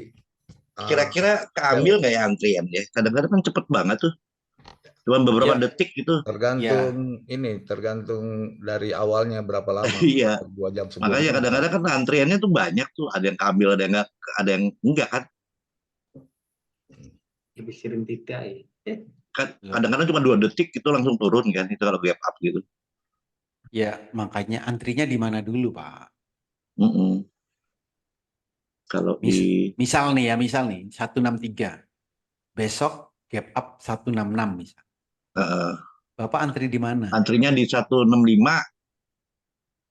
kira-kira keambil nggak ya antrian ya? Kadang-kadang kan cepet banget tuh, cuma beberapa Ya, detik gitu. Tergantung tergantung dari awalnya berapa lama. Iya, 2 jam makanya sebelumnya. kadang-kadang kan antriannya tuh banyak tuh, ada yang keambil, ada yang nggak, ada yang enggak kan? Lebih sering tidak ya. Kadang-kadang cuma 2 detik itu langsung turun kan, itu kalau gap up gitu. ya makanya antrinya di mana dulu, Pak? Mm-mm. Kalau di Misal nih 163. Besok gap up 166 misal. eh, Bapak antri di mana? antrinya di 165,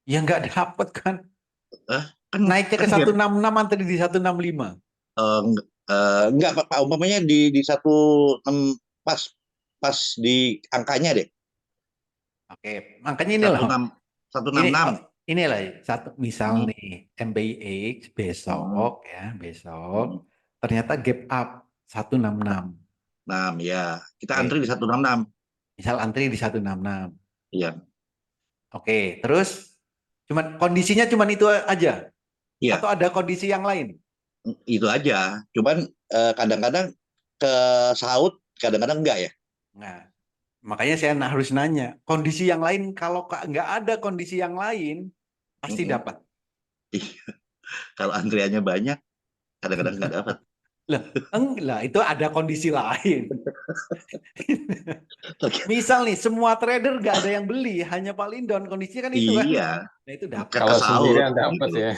Ya nggak dapet kan. kan Naiknya ke kan gap 166, antri di 165. enggak Pak, umpamanya di 16 pas pas di angkanya deh. Oke, makanya inilah. 166. Inilah misal Hmm. nih MBIX besok ya, Hmm. besok ternyata gap up 166. Nah, ya, kita Oke. antri di 166. Misal antri di 166. Iya. Oke, terus kondisinya cuma itu aja? Iya, Atau ada kondisi yang lain? itu aja. Cuman kadang-kadang ke saut, kadang-kadang enggak ya. Nah, makanya saya harus nanya, kondisi yang lain kalau nggak ada kondisi yang lain, pasti Mm-mm. dapat. Kalau antriannya banyak, kadang-kadang nggak dapat. Lah, itu ada kondisi lain. Misal nih, semua trader nggak ada yang beli, hanya Pak Lindon, kondisinya kan itu kan. Iya, Nah, itu dapat. ke Kalau saut. sendirian dapat ya.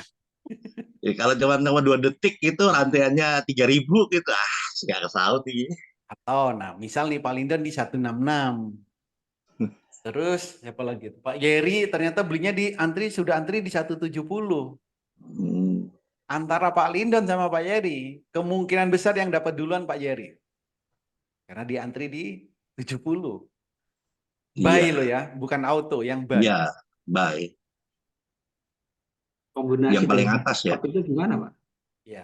Ya, kalau cuma 2 detik itu antriannya 3.000 gitu, nggak ke saut ini. Atau, nah, misal nih Pak Lindon di 166. Terus siapa lagi? Pak Yeri ternyata belinya sudah antri di 170. Antara Pak Lindon sama Pak Yeri, kemungkinan besar yang dapat duluan Pak Yeri. Karena dia antri di 70. Buy Iya. lo ya, bukan auto, yang buy. Iya, baik. Kombinasi Yang paling dengan atas ya. stop itu gimana, Pak? Ya.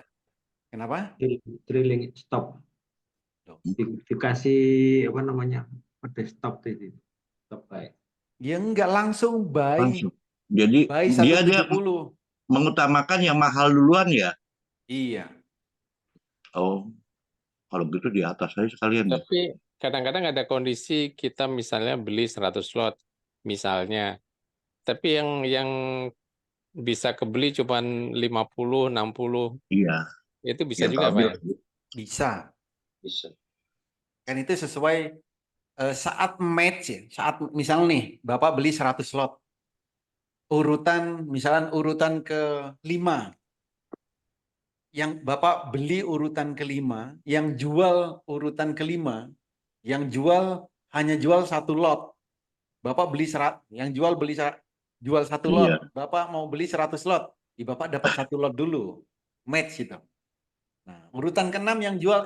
Kenapa? Trailing stop. Dikasih apa namanya? Pada stop itu. Stop buy. Dia enggak langsung buy. Langsung. Jadi Buy dia 170. mengutamakan yang mahal duluan ya. Iya. Oh, kalau gitu di atas saya sekalian ya. Tapi kadang-kadang ada kondisi kita misalnya beli 100 lot misalnya. Tapi yang bisa kebeli cuma 50, 60. Iya. Itu bisa Yang juga, Pak ya? Bisa. Bisa. Kan itu sesuai saat match ya. Saat misal nih, Bapak beli 100 lot. Misalnya urutan ke-5. Yang Bapak beli urutan ke-5, yang jual urutan ke-5, yang hanya jual 1 lot. Bapak beli yang jual jual 1 lot. Iya. Bapak mau beli 100 lot. Bapak dapat 1 lot dulu. Match itu. Nah, urutan ke-6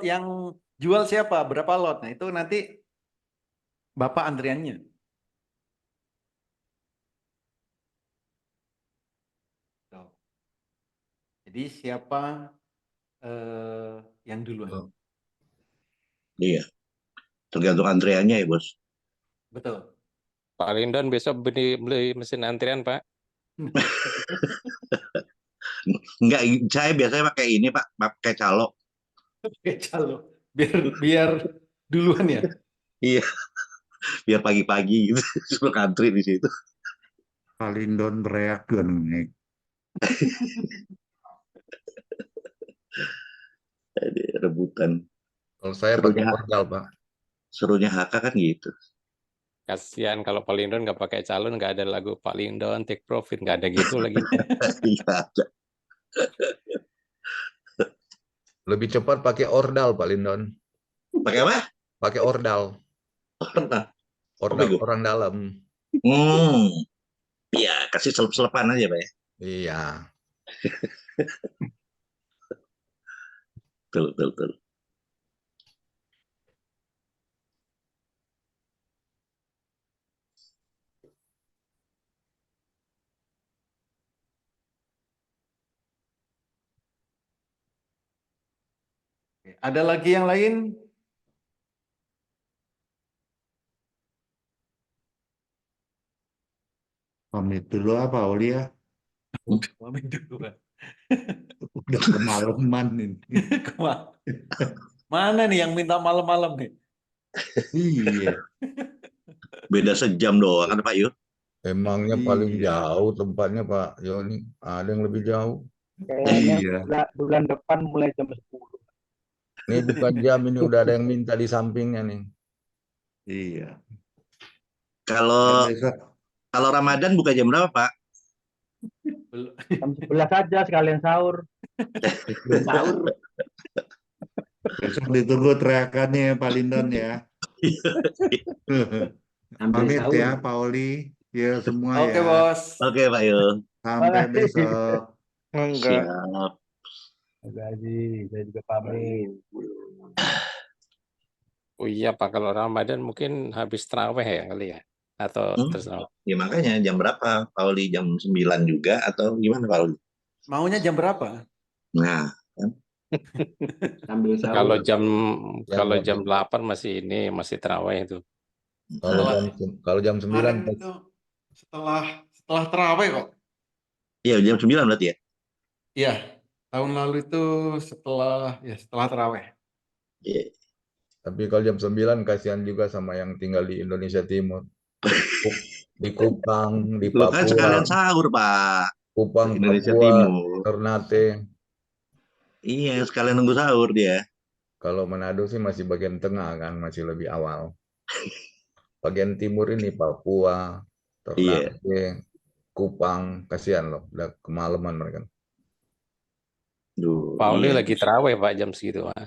yang jual siapa? Berapa lot? Nah, itu nanti Bapak antriannya. Jadi siapa yang duluan? Iya. Tergantung antriannya ya, Bos. Betul. Pak Lindon besok beli mesin antrian, Pak. Enggak, saya biasanya pakai ini, Pak, pakai calo. Pakai calo. Biar duluan ya. Iya. Biar pagi-pagi gitu suruh antri di situ. Pak Lindon bereakan nih. Rebutan. Kalau saya pakai modal, Pak. Serunya HK kan gitu. Kasihan kalau Pak Lindon nggak pakai calon, nggak ada lagu Pak Lindon take profit, nggak ada gitu lagi. Iya ada. Lebih cepat pakai ordal Pak Lindon. Pakai apa? Pakai ordal. Pernah. Ordal itu? orang dalam. Iya, kasih selep-selepan aja, Pak ya. Iya. Betul. Oke, ada lagi yang lain? Pamit dulu apa, Oli ya? Pamit dulu, Pak. Udah kemalaman ini. Mana nih yang minta malam-malam nih? Iya. Beda sejam doang kan Pak Yud? Emangnya paling Iya. jauh tempatnya Pak Yoni? Ada yang lebih jauh? Kayaknya Iya. bulan depan mulai jam 10. Ini bukan jam, ini udah ada yang minta di sampingnya nih. Iya. Kalau Besok, kalau Ramadan buka jam berapa, Pak? Jam 11 saja sekalian sahur. Sahur. besok ditunggu teriakannya Pak Lindon ya. Pamit ya Pak Oli. Ya semua Oke, ya. Bos. Oke, Pak Yud. Sampai besok. Enggak. Siap. Terima kasih. Saya juga pamit. Oh iya Pak, kalau Ramadan mungkin habis taraweh ya kali ya? Atau terserah. Ya makanya jam berapa? Pak Oli jam 9 juga atau gimana Pak Oli? Maunya jam berapa? Nah, kan? Sambil sahur. Kalau jam 8 masih taraweh itu. Kalau jam 9 Kemarin itu setelah terawih kok. Iya, jam 9 berarti ya? Iya, tahun lalu itu setelah terawih. Iya. Tapi kalau jam 9 kasihan juga sama yang tinggal di Indonesia Timur. Di Kupang, di Loh, kan Papua, sekalian sahur, Pak. Kupang, Indonesia Papua, Timur. Ternate. Iya, sekalian nunggu sahur dia. Kalau Manado sih masih bagian tengah kan, masih lebih awal. Bagian timur ini Papua, Ternate, Kupang, kasihan loh, udah kemalaman mereka. Duh, Pak Oli iya. lagi taraweh Pak jam segitu Pak.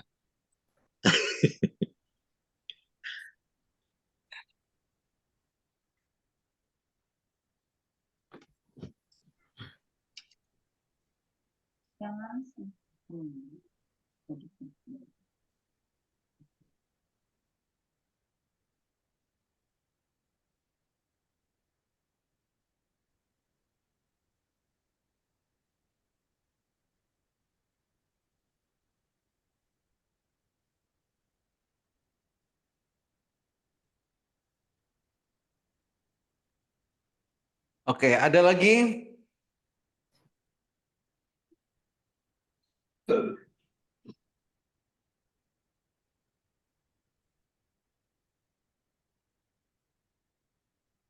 Oke, ada lagi?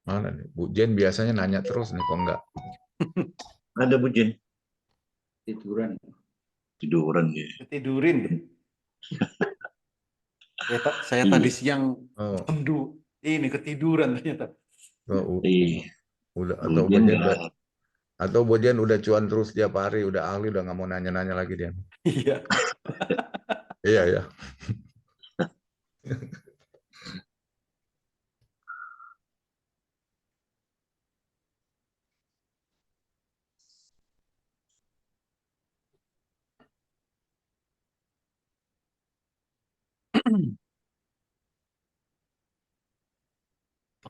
Mana nih? Bu Jen biasanya nanya terus nih, kok enggak? Ada Bu Jen. Tiduran. Tiduran ya. Ketidurin. Saya tadi siang ini ketiduran ternyata. Udah Iya. atau Bojan udah cuan terus tiap hari, udah ahli, udah nggak mau nanya-nanya lagi dia. Iya. Iya ya.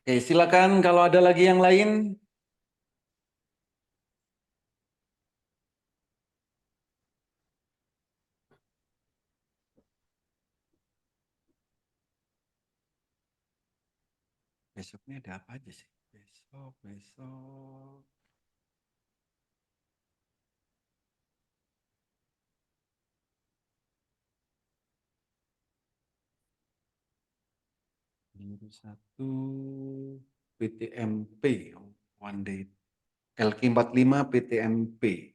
Oke, silakan kalau ada lagi yang lain. Besoknya ada apa aja sih? Besok. Minggu 1 PTMP one day. LQ45 PTMP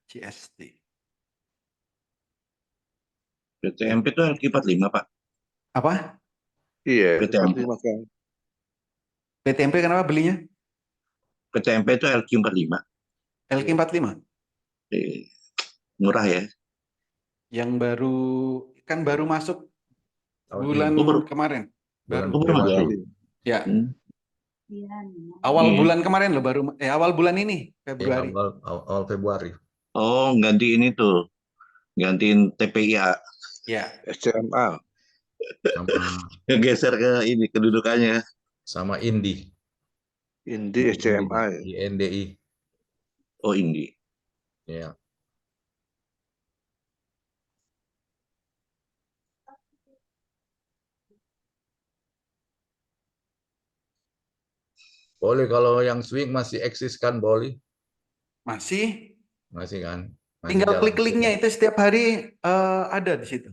CST. PTMP itu LQ45 Pak. Apa? Iya, PTMP. 45 sekarang. PTMP kenapa belinya? PTMP itu LQ45. LQ45 Murah ya. yang baru masuk Tahun bulan ini. kemarin. Bulan Baru. Februari. Ya. Hmm. Awal Iya. bulan kemarin loh awal bulan ini Ya, Februari. awal Februari. Oh, gantiin itu. Gantiin TPIA. Ya. SCMA. Sama Geser ke ini kedudukannya. sama Indi. Indi SCMA. Di NDI. Oh, Indi. Ya. Boleh kalau yang swing masih eksis kan boleh? Masih. Masih kan? Masih Tinggal jalan. klik linknya itu setiap hari ada di situ.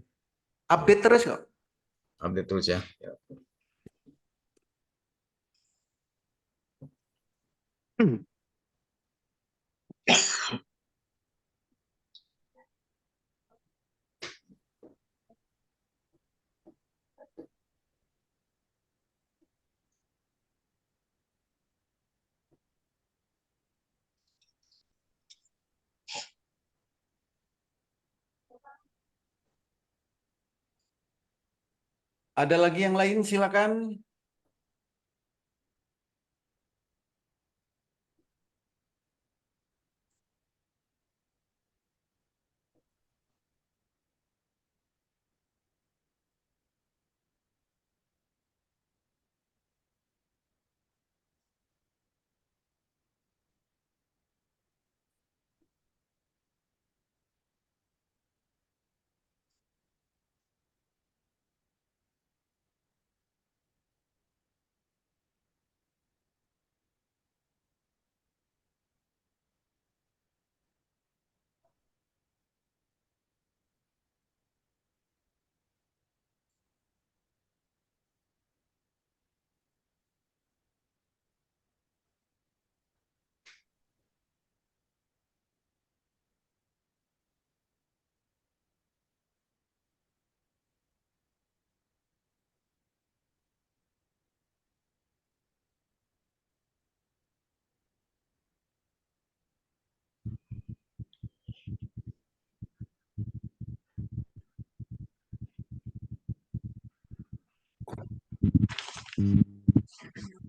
Update terus kok. Update terus ya. Ya. Ada lagi yang lain silakan.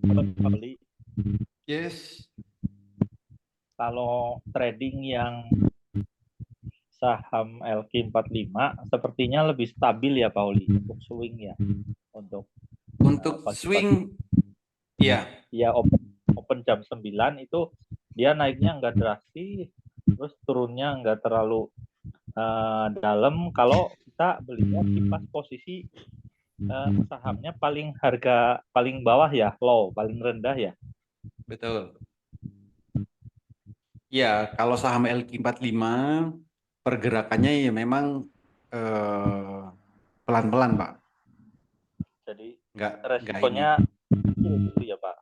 Halo, Pak Oli. Yes. Kalau trading yang saham LQ45 sepertinya lebih stabil ya Pak Oli untuk swing ya. Untuk pagi-pagi. Swing ya. Ya open jam 9 itu dia naiknya nggak drastis, terus turunnya nggak terlalu dalam kalau kita belinya di pas posisi sahamnya harga paling bawah ya, low, paling rendah ya. Betul. Ya, kalau saham LQ45 pergerakannya ya memang pelan-pelan, Pak. Jadi Nggak resikonya gitu ya Pak.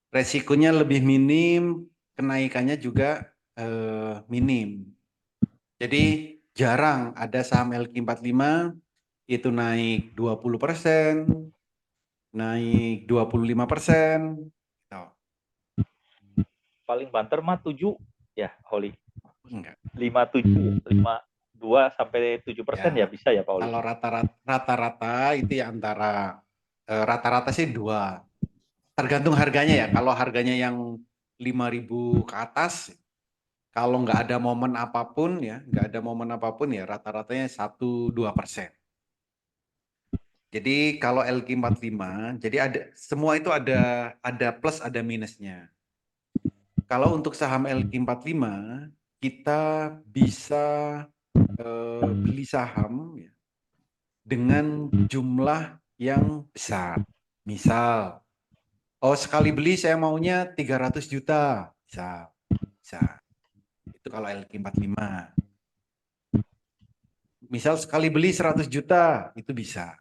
Resikonya lebih minim, kenaikannya juga minim. Jadi jarang ada saham LQ45 itu naik 20%, naik 25%. Paling banter mah 7 ya, Oli. Enggak. 57, 52 sampai 7% ya bisa ya, Pak Oli. Kalau rata-rata itu ya antara rata-rata sih 2. Tergantung harganya ya. Kalau harganya yang 5.000 ke atas, kalau nggak ada momen apapun ya, rata-ratanya 1-2%. Jadi kalau LQ45, jadi semua itu ada plus ada minusnya. Kalau untuk saham LQ45 kita bisa beli saham ya, dengan jumlah yang besar. Misal, sekali beli saya maunya 300 juta, bisa. Itu kalau LQ45. Misal sekali beli 100 juta, itu bisa.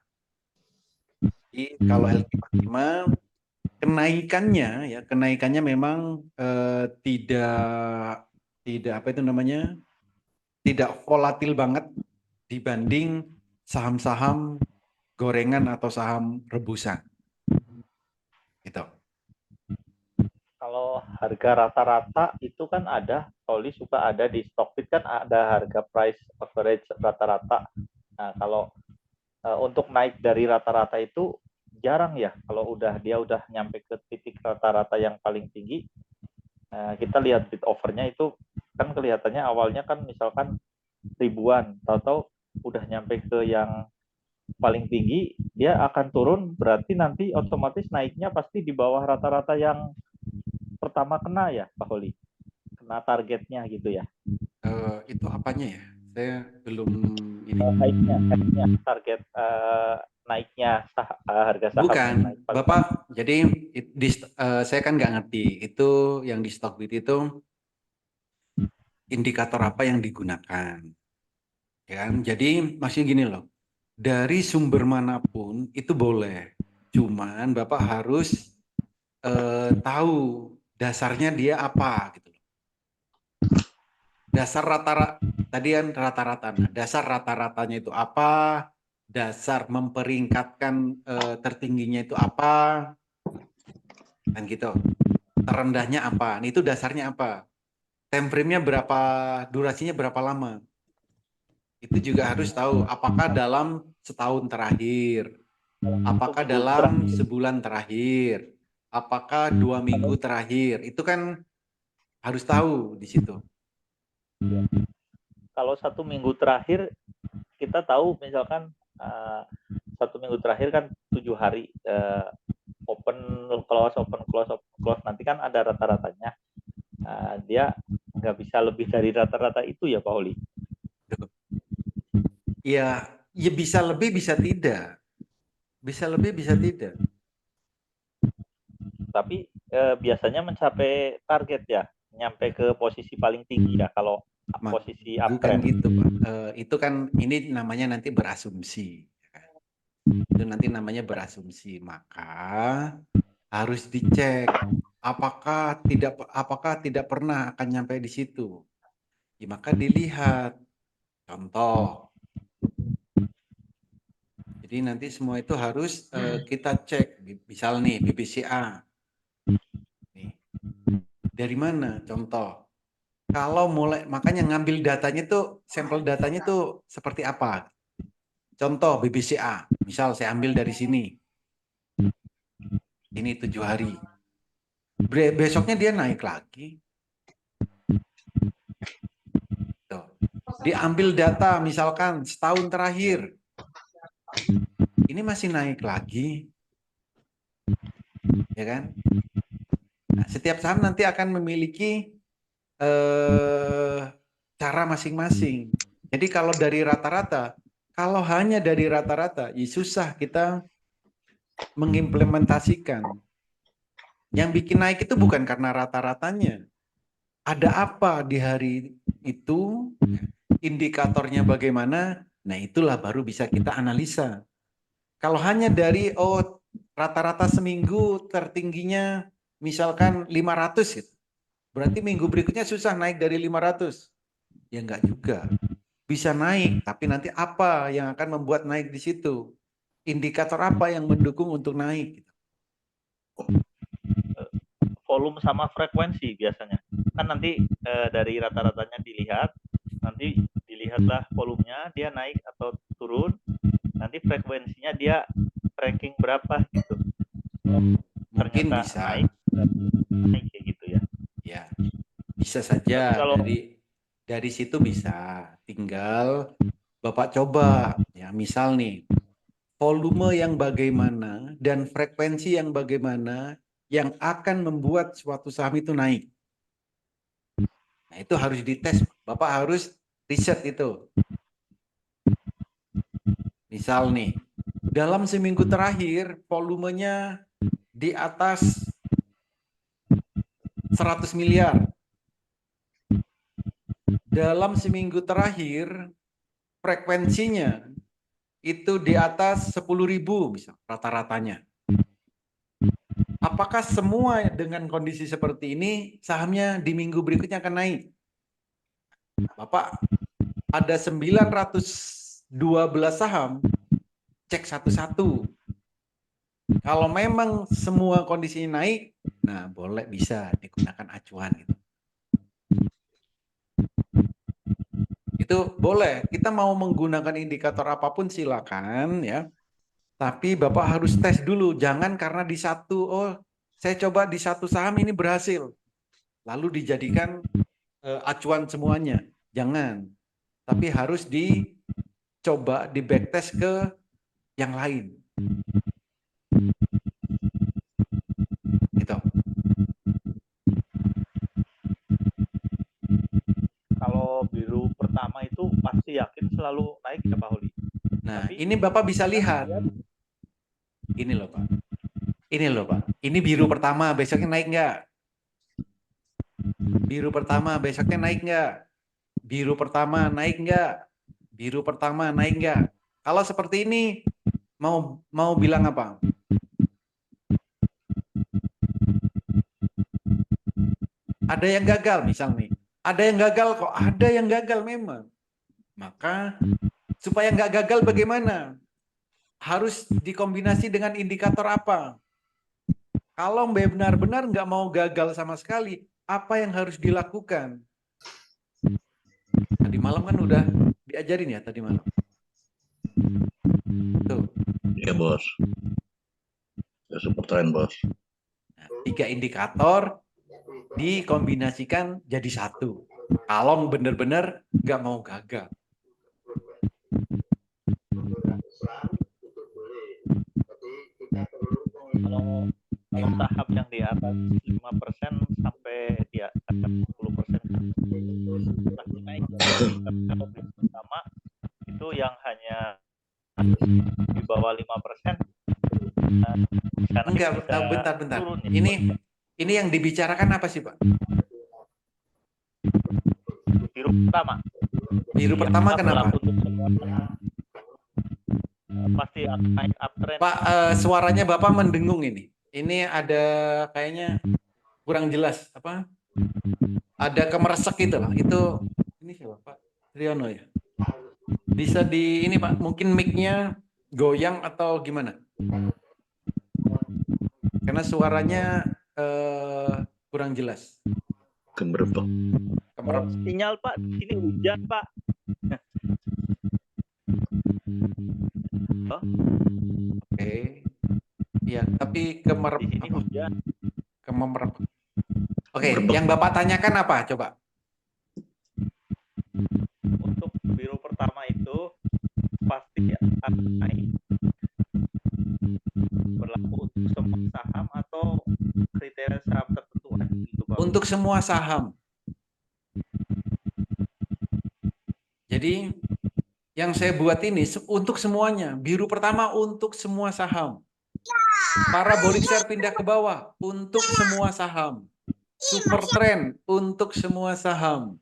Jadi kalau LQ45 kenaikannya memang tidak tidak volatil banget dibanding saham-saham gorengan atau saham rebusan. Gitu. Kalau harga rata-rata itu kan ada, Oli suka ada di Stockbit kan ada harga price average rata-rata. Nah, kalau untuk naik dari rata-rata itu jarang ya. Kalau dia udah nyampe ke titik rata-rata yang paling tinggi, kita lihat bid overnya itu kan kelihatannya awalnya kan misalkan ribuan, tahu-tahu udah nyampe ke yang paling tinggi, dia akan turun, berarti nanti otomatis naiknya pasti di bawah rata-rata yang pertama kena ya, Pak Holi? Kena targetnya gitu ya? Itu apanya ya? Saya belum ini. Naiknya, target naiknya harga saham. Bukan, Bapak. Jadi saya kan nggak ngerti. Itu yang di Stockbit itu indikator apa yang digunakan. Ya kan? Jadi maksudnya gini loh. Dari sumber manapun itu boleh. Cuman Bapak harus tahu dasarnya dia apa gitu. Dasar rata-rata tadi kan rata-rata. Nah, dasar rata-ratanya itu apa? Dasar memperingkatkan tertingginya itu apa? Kan gitu. Terendahnya apa? Nah, itu dasarnya apa? Time frame-nya berapa? Durasinya berapa lama? Itu juga harus tahu apakah dalam setahun terakhir, apakah dalam sebulan terakhir, apakah 2 minggu terakhir. Itu kan harus tahu di situ. Kalau 1 minggu terakhir kita tahu misalkan 1 minggu terakhir kan 7 hari open close nanti kan ada rata-ratanya. Dia nggak bisa lebih dari rata-rata itu ya Pak Oli? Ya bisa lebih bisa tidak. Bisa lebih bisa tidak. Tapi biasanya mencapai target ya, nyampe ke posisi paling tinggi ya kalau posisi bukan uptrend. gitu Pak. Itu kan ini namanya nanti berasumsi. Itu nanti namanya berasumsi. Maka harus dicek apakah tidak pernah akan nyampe di situ. Ya, maka dilihat. Contoh. Jadi nanti semua itu harus kita cek. Misal nih BBCA. Nih. Dari mana? Contoh. Kalau mulai, makanya ngambil datanya tuh, sampel datanya tuh seperti apa? Contoh BBCA. Misal saya ambil dari sini. Ini 7 hari. Besoknya dia naik lagi. Tuh. Diambil data misalkan setahun terakhir. Ini masih naik lagi. Ya kan? Nah, setiap saham nanti akan memiliki cara masing-masing. Jadi kalau dari rata-rata, kalau hanya dari rata-rata, ya susah kita mengimplementasikan. Yang bikin naik itu bukan karena rata-ratanya. Ada apa di hari itu, indikatornya bagaimana, nah itulah baru bisa kita analisa. Kalau hanya dari, rata-rata seminggu tertingginya misalkan 500 gitu. Berarti minggu berikutnya susah naik dari 500. Ya enggak juga. Bisa naik, tapi nanti apa yang akan membuat naik di situ? Indikator apa yang mendukung untuk naik? Volume sama frekuensi biasanya. Kan nanti dari rata-ratanya dilihat, nanti dilihatlah volumenya, dia naik atau turun, nanti frekuensinya dia ranking berapa gitu. Mungkin ternyata bisa. Naik kayak gitu ya. Ya, bisa saja kalau dari situ bisa. Tinggal Bapak coba ya, misal nih volume yang bagaimana dan frekuensi yang bagaimana yang akan membuat suatu saham itu naik. Nah, itu harus dites. Bapak harus riset itu. Misal nih, dalam seminggu terakhir volumenya di atas 100 miliar. Dalam seminggu terakhir frekuensinya itu di atas 10.000 misal rata-ratanya. Apakah semua dengan kondisi seperti ini sahamnya di minggu berikutnya akan naik? Bapak, ada 912 saham, cek satu-satu. Kalau memang semua kondisinya naik, nah boleh bisa digunakan acuan gitu. Itu boleh. Kita mau menggunakan indikator apapun silakan ya. Tapi Bapak harus tes dulu. Jangan karena di satu, oh saya coba di satu saham ini berhasil. Lalu dijadikan acuan semuanya. Jangan. Tapi harus dicoba, di backtest ke yang lain. Gitu. Kalau biru pertama itu pasti yakin selalu naik ya Pak Holi. Nah, ini Bapak bisa lihat. Ini loh Pak. Ini loh Pak. Ini biru pertama, besoknya naik nggak? Biru pertama, besoknya naik nggak? Biru pertama, naik nggak? Biru pertama, naik nggak? Kalau seperti ini, mau bilang apa? Ada yang gagal misal nih. Ada yang gagal kok, ada yang gagal memang. Maka supaya nggak gagal bagaimana? Harus dikombinasi dengan indikator apa? Kalau benar-benar nggak mau gagal sama sekali, apa yang harus dilakukan? Tadi malam kan udah diajarin ya tadi malam. Tuh. Iya bos. Ya, super tren bos. Nah, 3 indikator dikombinasikan jadi satu. Kalau benar-benar nggak mau gagal. Kalau saham yang di atas 5% sampai di atas 10% pasti naik. Kalau pertama itu yang hanya di bawah 5%. Enggak, bentar. Ini yang dibicarakan apa sih Pak? Biru pertama. Biru pertama kenapa? Pasti naik uptrend. Pak, suaranya Bapak mendengung ini. Ini ada kayaknya kurang jelas apa? Ada kemeresek gitu lah. Itu ini siapa Pak? Riono ya. Bisa di ini Pak, mungkin mic-nya goyang atau gimana? Karena suaranya kurang jelas. Kemerebek. Sinyal Pak, di sini hujan Pak. Oke. Iya, tapi kemerep. Di sini hujan. Kemerep. Oke, yang Bapak tanyakan apa? Coba. Untuk biru pertama itu pasti akan naik. Berlaku untuk semua saham atau kriteria saham tertentu gitu, Pak? Untuk semua saham. Jadi yang saya buat ini untuk semuanya. Biru pertama untuk semua saham. Parabolic share pindah ke bawah untuk semua saham. Super trend untuk semua saham.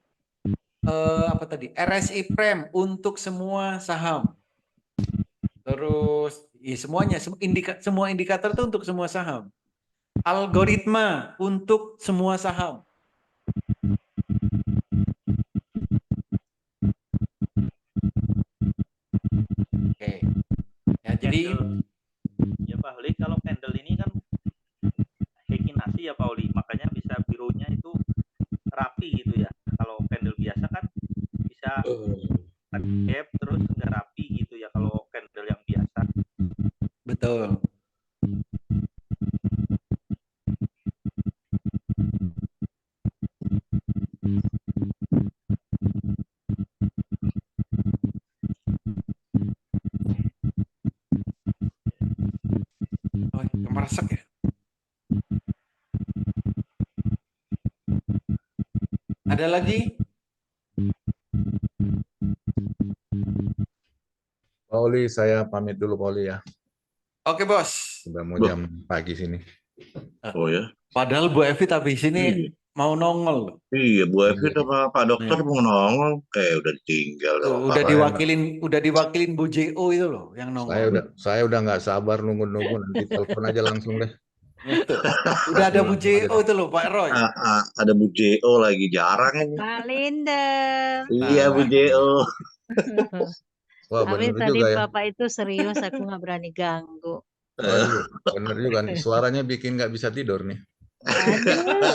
Apa tadi? RSI Prem untuk semua saham. Terus ya semuanya, semua indikator itu untuk semua saham. Algoritma untuk semua saham. Oke. Ya, jadi ya Pak Oli, kalau candle ini kan Heikinasi ya Pak Oli, makanya bisa birunya itu rapi gitu ya. Kalau candle biasa kan bisa gap terus nggak rapi gitu ya kalau candle yang biasa. betul. Oh, kemeresek ya. Ada lagi? Pauli, saya pamit dulu Pauli ya. Oke bos. Sudah mau jam pagi sini. Oh ya. Padahal Bu Evi tapi sini mau nongol loh. Iya, Bu Evi sama Pak Dokter mau nongol, kayak udah ditinggal. Tuh, udah diwakilin Bu JO itu loh yang nongol. Saya udah nggak sabar nunggu nanti telepon aja langsung deh. Udah ada Bu JO itu loh Pak Roy. Ada Bu JO lagi jarang ini. Pak Linden. Iya Bu JO. Wah, Tapi bener tadi juga ya. Bapak itu serius, aku nggak berani ganggu. Waduh, bener juga nih. Suaranya bikin nggak bisa tidur nih. Aduh.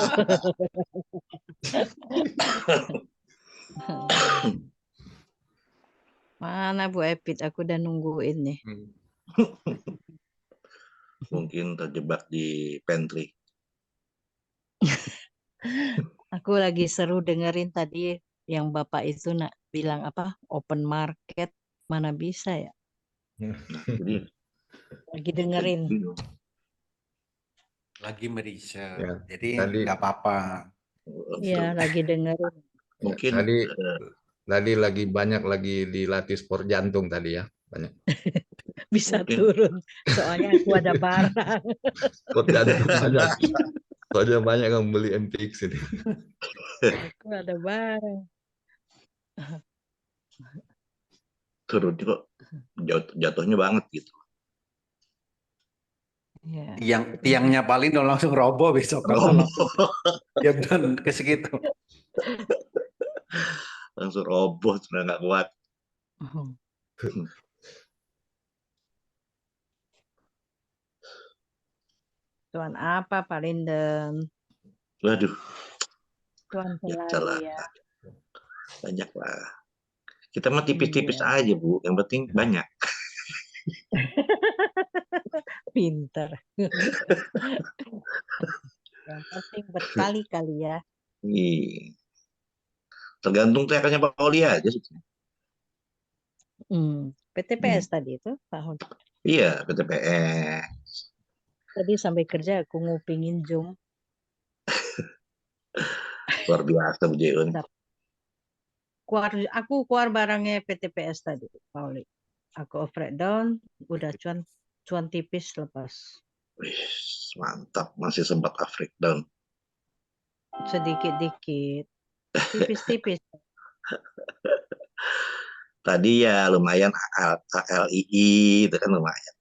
Mana Bu Epit? Aku udah nungguin nih. Mungkin terjebak di pantry. Aku lagi seru dengerin tadi yang Bapak itu nak bilang apa? Open market. Mana bisa ya? Jadi Lagi dengerin. Lagi meriset. Ya, Jadi tadi nggak apa-apa. Iya, lagi dengerin. mungkin tadi lagi banyak lagi dilatih sport jantung tadi ya. Banyak. Bisa Mungkin. turun. Soalnya aku ada barang. Sport jantung banyak. Soalnya banyak yang beli MTX ini. Aku ada barang. turun kok jatuhnya banget gitu. Iya. Tiangnya paling langsung roboh besok kalau langsung jam dan ke segitu. Langsung roboh sudah nggak kuat. Tuan apa Pak Linden? Waduh, Tuan ya selalu salah. ya. Banyak lah. Kita mah tipis-tipis Iya. aja Bu, yang penting banyak. Pinter. Yang penting berkali-kali ya. Iya. Tergantung TK-nya Pak Oli aja sih. PTPS tadi itu tahun. Iya, PTPS. Tadi sampai kerja aku ngupingin Zoom. Luar biasa Bu Jeun. Aku keluar barangnya PTPS tadi, Pauli. Aku overdown, udah cuan tipis lepas. Wih, mantap, masih sempat Afrik down. Sedikit-dikit, tipis-tipis. Tadi ya lumayan ALII itu kan lumayan.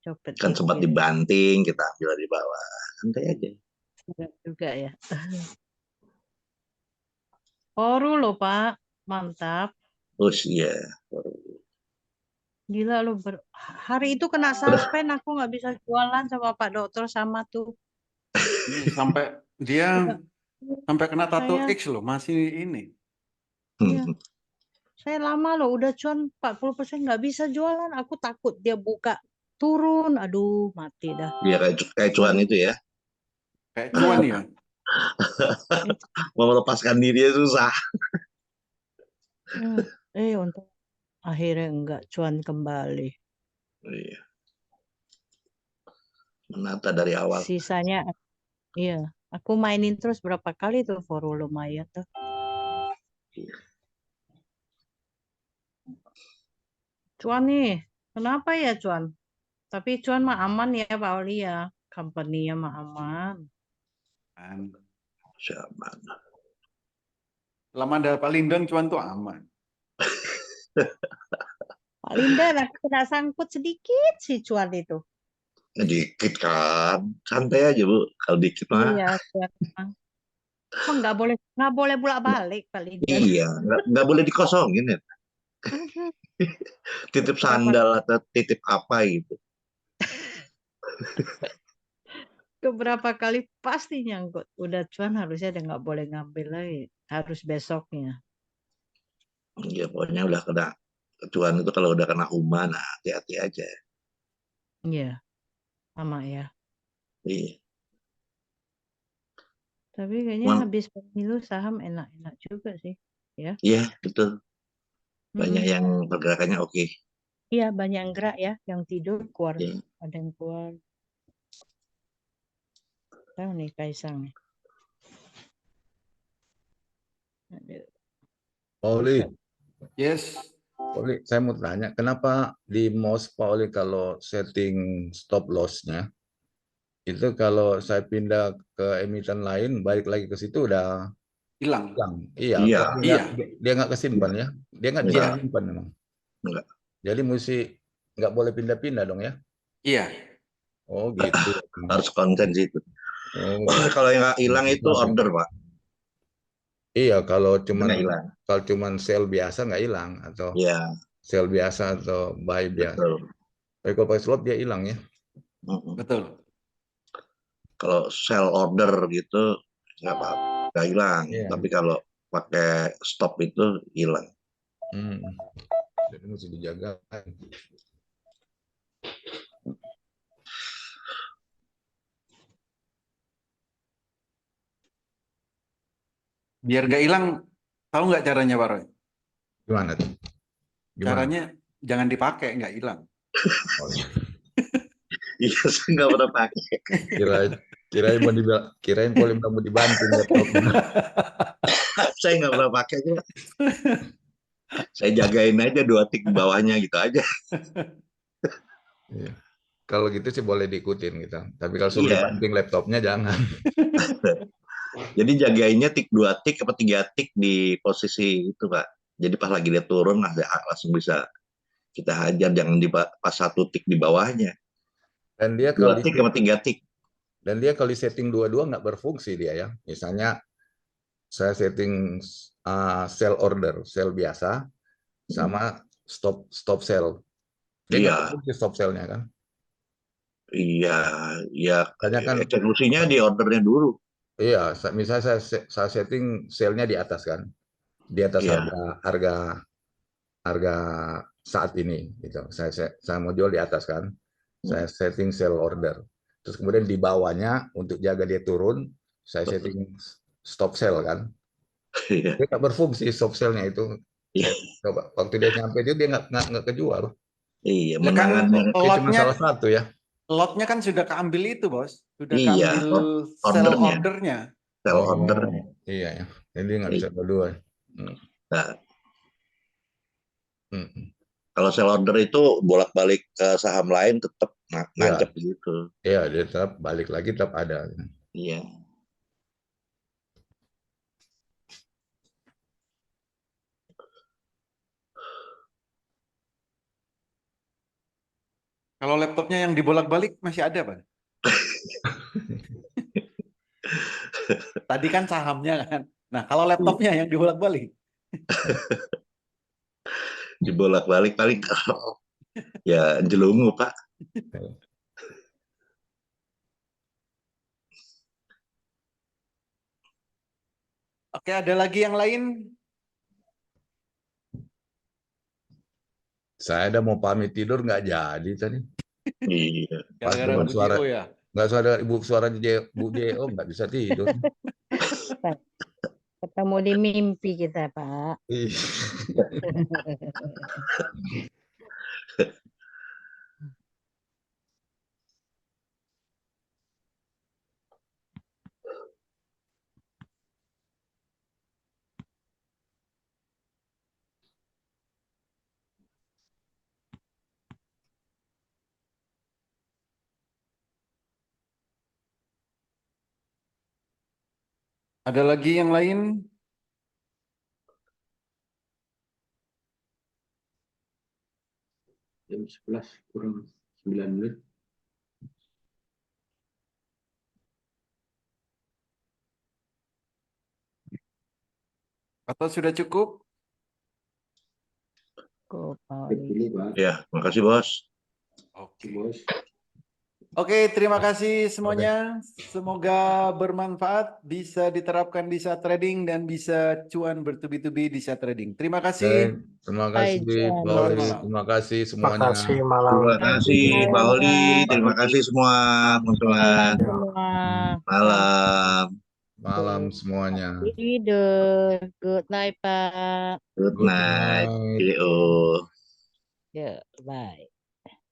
Copet Kan sempat dikit. dibanting, kita ambil di bawah. Santai aja. Enggak juga ya. Oru loh Pak, mantap. Terus iya. Gila lo hari itu kena suspend, aku nggak bisa jualan sama Pak Dokter sama tuh. Sampai dia sampai kena tato Saya- X loh, masih ini. Iya. Saya lama loh, udah cuan 40% nggak bisa jualan. Aku takut dia buka turun, aduh mati dah. Dia kayak cuan itu ya. Kayak cuan ya. Mau melepaskan diri susah. Untuk akhirnya enggak cuan kembali. Iya. Menata dari awal. Sisanya, iya, aku mainin terus berapa kali tuh Foru lumayan tuh. Iya. Cuan nih, kenapa ya cuan? Tapi cuan mah aman ya Pak Oli ya, company-nya mah aman. Aman. Lama ada Pak Lindang cuan tuh aman. Pak Linda aku kena sangkut sedikit sih cuan itu. Dikit kan, santai aja Bu. Kalau dikit mah. Iya, cuan. Kok nggak boleh bolak-balik Pak Linda. Iya, nggak boleh dikosongin ya. Titip sandal atau titip apa gitu. Beberapa kali pasti nyangkut. Udah cuan harusnya dia nggak boleh ngambil lagi. Harus besoknya. Ya pokoknya udah kena cuan itu kalau udah kena huma, nah hati-hati aja. Iya, sama ya. Iya. Tapi kayaknya habis pemilu saham enak-enak juga sih. Ya. Iya, betul. Banyak yang pergerakannya oke. Iya, banyak yang gerak ya. Yang tidur keluar. Iya. Ada yang keluar. Tahu nih Kaisang. Pauli, Yes. Pauli, saya mau tanya, kenapa di mouse Pauli kalau setting stop loss-nya, itu kalau saya pindah ke emiten lain, balik lagi ke situ udah hilang. Iya, Iya. kok dia nggak kesimpan ya? Dia nggak bisa Enggak. menyimpan memang. Enggak. Jadi mesti nggak boleh pindah-pindah dong ya? Iya. Oh gitu. Harus konten situ. Oh, Kalau yang nggak hilang itu order Pak. Iya, kalau Itu nggak hilang. cuman sel biasa nggak hilang, atau Iya, sel biasa atau buy biasa. betul. Tapi kalau pakai slot dia hilang ya. Betul. Kalau sell order gitu nggak apa-apa, nggak hilang. Iya. Tapi kalau pakai stop itu hilang. Jadi mesti dijaga. Biar nggak hilang, tahu nggak caranya Pak Roy? Gimana tuh? Gimana? Caranya jangan dipakai, nggak hilang. Oh, iya. Iya, saya nggak pernah pakai. Kirain Poli mau dibantu laptopnya. Saya nggak pernah pakai juga. Saya jagain aja 2 tik di bawahnya gitu aja. Iya. Kalau gitu sih boleh diikutin gitu. Tapi kalau suruh Iya. dibanting laptopnya jangan. Jadi jagainnya 2 tik apa 3 tik di posisi itu, Pak. Jadi pas lagi dia turun langsung bisa kita hajar, jangan di pas 1 tik di bawahnya. Dan dia 2 tik sama 3 tik. Dan dia kalau setting dua-dua nggak berfungsi dia ya. Misalnya saya setting sell order, sell biasa, sama stop sell. Dia nggak berfungsi stop sell-nya kan? Iya, ya Kan eksekusinya di ordernya dulu. Iya, misalnya saya setting sell-nya di atas kan, di atas harga saat ini gitu. Saya mau jual di atas kan, saya setting sell order. Terus kemudian di bawahnya untuk jaga dia turun, saya setting stop sell kan. Dia nggak berfungsi stop sell-nya itu. Coba waktu dia nyampe itu dia nggak kejual. Iya, Ya kan cuma salah satu ya. Lotnya kan sudah keambil itu, Bos. Sudah Iya, keambil sell ordernya. Sell ordernya. Iya ya. Jadi nggak bisa berdua. Nah, kalau sell order itu bolak-balik ke saham lain tetap nancep gitu. Iya, dia tetap balik lagi tetap ada. Iya. Kalau laptopnya yang dibolak-balik masih ada, Pak? Tadi kan sahamnya kan. Nah, kalau laptopnya yang dibolak-balik. Dibolak-balik paling ya jelungu, Pak. Oke, ada lagi yang lain? Saya ada mau pamit tidur nggak jadi tadi. Iya. Gara-gara Bu Jo ya? Nggak suara Bu Jo nggak bisa tidur. Ketemu di mimpi kita, Pak. Ada lagi yang lain? Jam 11 kurang 9 menit. Atau sudah cukup? Ya, makasih Bos. Oke, Bos. Oke, terima kasih semuanya. Semoga bermanfaat, bisa diterapkan di saat trading dan bisa cuan bertubi-tubi di saat trading. Terima kasih. Terima kasih Pak Oli, terima kasih semuanya. Terima kasih Pak Oli, terima kasih semua teman-teman. Malam. Malam semuanya. Tidur. Good night, Pak. Good night. Ya, bye.